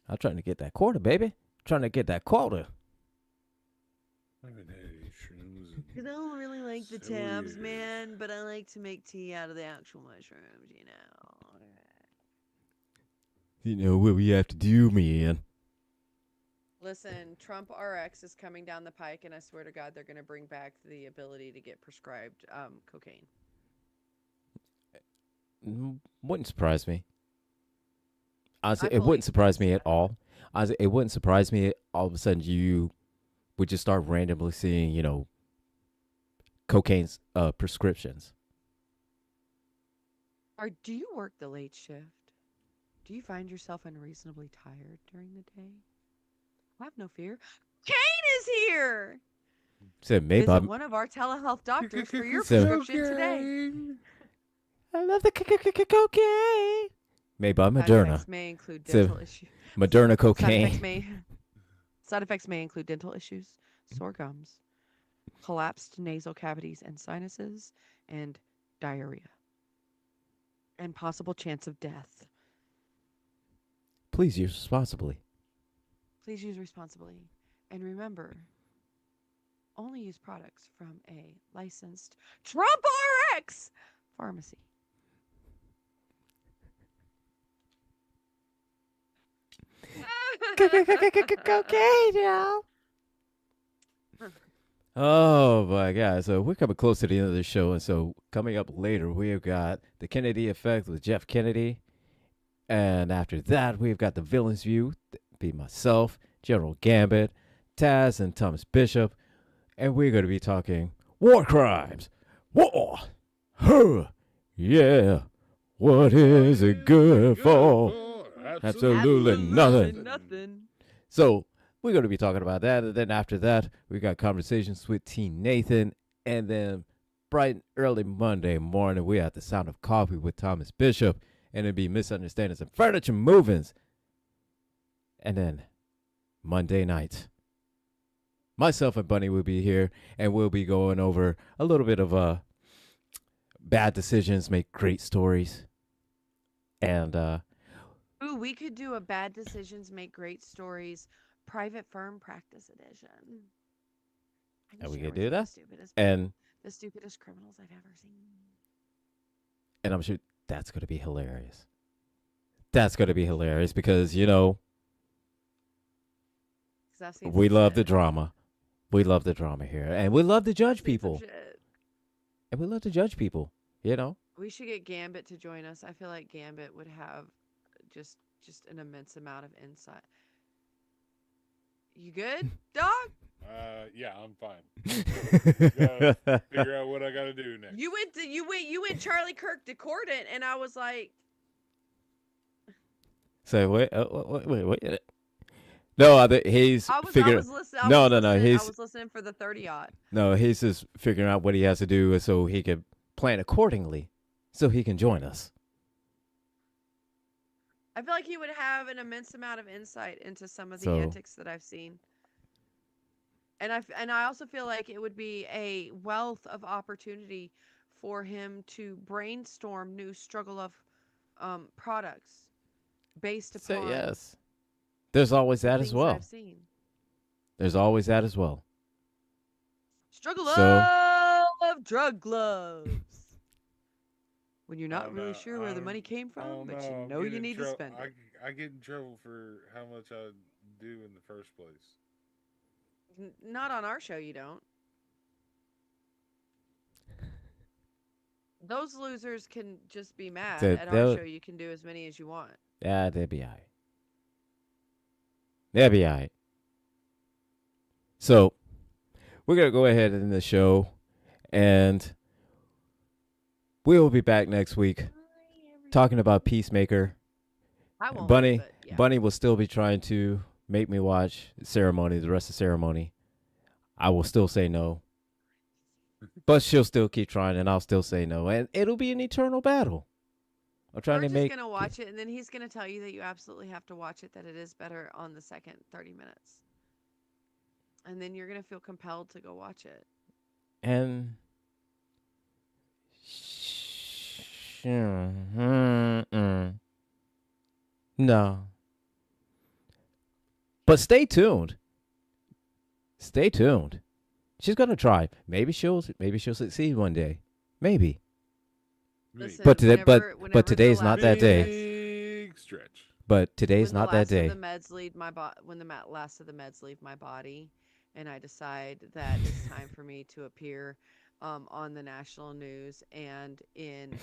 I'm trying to get that quarter, baby. Trying to get that quota. I haven't had any shrooms. Because I don't really like the tabs, man, but I like to make tea out of the actual mushrooms, What we have to do, man. Listen, Trump RX is coming down the pike, and I swear to God, they're going to bring back the ability to get prescribed cocaine. Wouldn't surprise me. Honestly, I it wouldn't fully surprise me at expect that. all. Honestly, it wouldn't surprise me all of a sudden you would just start randomly seeing, cocaine's prescriptions. Do you work the late shift? Do you find yourself unreasonably tired during the day? Have no fear. Cocaine is here. Said made by. Visit one of our telehealth doctors for your So- prescription today. I love the cocaine. Made by Side Moderna. effects may include So, dental issues. Moderna Side cocaine. effects may include dental issues, sore gums, collapsed nasal cavities and sinuses, and diarrhea, and possible chance of death. Please use responsibly. Please use responsibly, and remember, only use products from a licensed Trump RX pharmacy. Cocaine, y'all. Oh my God! So we're coming close to the end of the show, and so coming up later, we've got the Kennedy Effect with Jeff Kennedy, and after that, we've got the Villains View, be myself, General Gambit, Taz, and Thomas Bishop, and we're going to be talking war crimes, war, huh, yeah. What is it good for? Absolutely nothing. So we're going to be talking about that. And then after that, we got conversations with T. Nathan. And then bright and early Monday morning, we have the Sound of Coffee with Thomas Bishop. And it'll be Misunderstandings and Furniture Movings. And then Monday night, myself and Bunny will be here. And we'll be going over a little bit of bad decisions make great stories. And Ooh, we could do a bad decisions make great stories private firm practice edition. I And we share could with do you that. the and stupidest criminals I've ever seen. I'm sure that's going to be hilarious. That's going to be hilarious because, you know, 'Cause I've seen we some love the shit. drama. We love the drama here. And we love to judge Seen some people. shit. And we love to judge people, you know. We should get Gambit to join us. I feel like Gambit would have just an immense amount of insight. You good, dog? Yeah, I'm fine. Gotta figure out what I gotta do next. You went Charlie Kirk Discordant, and I was like, So wait. No, he's I was figuring. listening. No. I He's was listening for the 30-aught. no. He's just figuring out what he has to do so he can plan accordingly, so he can join us. I feel like he would have an immense amount of insight into some of the So- antics that I've seen. And I also feel like it would be a wealth of opportunity for him to brainstorm new struggle of products based upon So yes, there's always the that things as well. I've seen. There's always that as well. Struggle So- of drug gloves. When you're I not don't really know. sure where the money came I from, don't but know. you I'm know you getting in need to trou- spend it. I get in trouble for how much I do in the first place. Not on our show, you don't. Those losers can just be mad. So At our they'll- show, you can do as many as you want. Yeah, they'll be all right. They'll be all right. So, we're going to go ahead in the show, and we'll be back next week talking about Peacemaker. I won't. Bunny, but yeah. Bunny will still be trying to make me watch Ceremony, the rest of Ceremony. I will still say no. But she'll still keep trying, and I'll still say no. And it'll be an eternal battle. I'm trying We're to just make... gonna watch it, and then he's gonna tell you that you absolutely have to watch it. That it is better on the second 30 minutes, and then you're gonna feel compelled to go watch it. And... No. But stay tuned. Stay tuned. She's gonna try. Maybe she'll succeed one day. Maybe. Listen, But today- whenever but the today's not that last of the day. Big stretch. But today's when not the that last day. Of the meds leave my when the last of the meds leave my body, and I decide that it's time for me to appear on the national news and in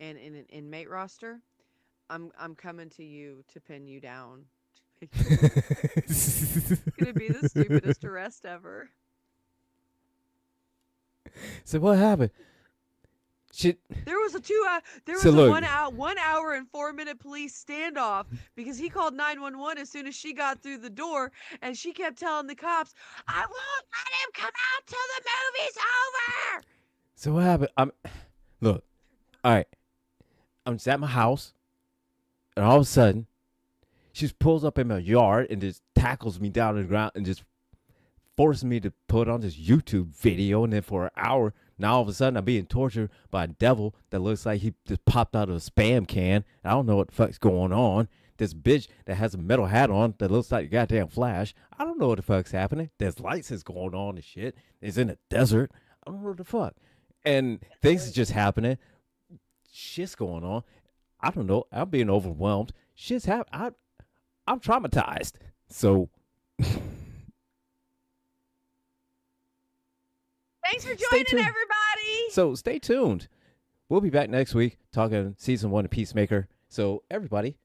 an inmate roster, I'm coming to you to pin you down. It's gonna be the stupidest arrest ever. So what happened? Shit. There was a there was So a look. 1 hour and 4 minute police standoff because he called 911 as soon as she got through the door, and she kept telling the cops, "I won't let him come out till the movie's over." So what happened? Look. All right. I'm just at my house, and all of a sudden, she just pulls up in my yard and just tackles me down to the ground and just forces me to put on this YouTube video. And then for an hour, now all of a sudden, I'm being tortured by a devil that looks like he just popped out of a Spam can. I don't know what the fuck's going on. This bitch that has a metal hat on that looks like a goddamn Flash. I don't know what the fuck's happening. There's lights that's going on and shit. It's in a desert. I don't know what the fuck. And things is just happening. Shit's going on. I don't know. I'm being overwhelmed. Shit's happening. I'm traumatized. So Thanks for Stay joining, tuned. everybody. So stay tuned. We'll be back next week talking season 1 of Peacemaker. So everybody,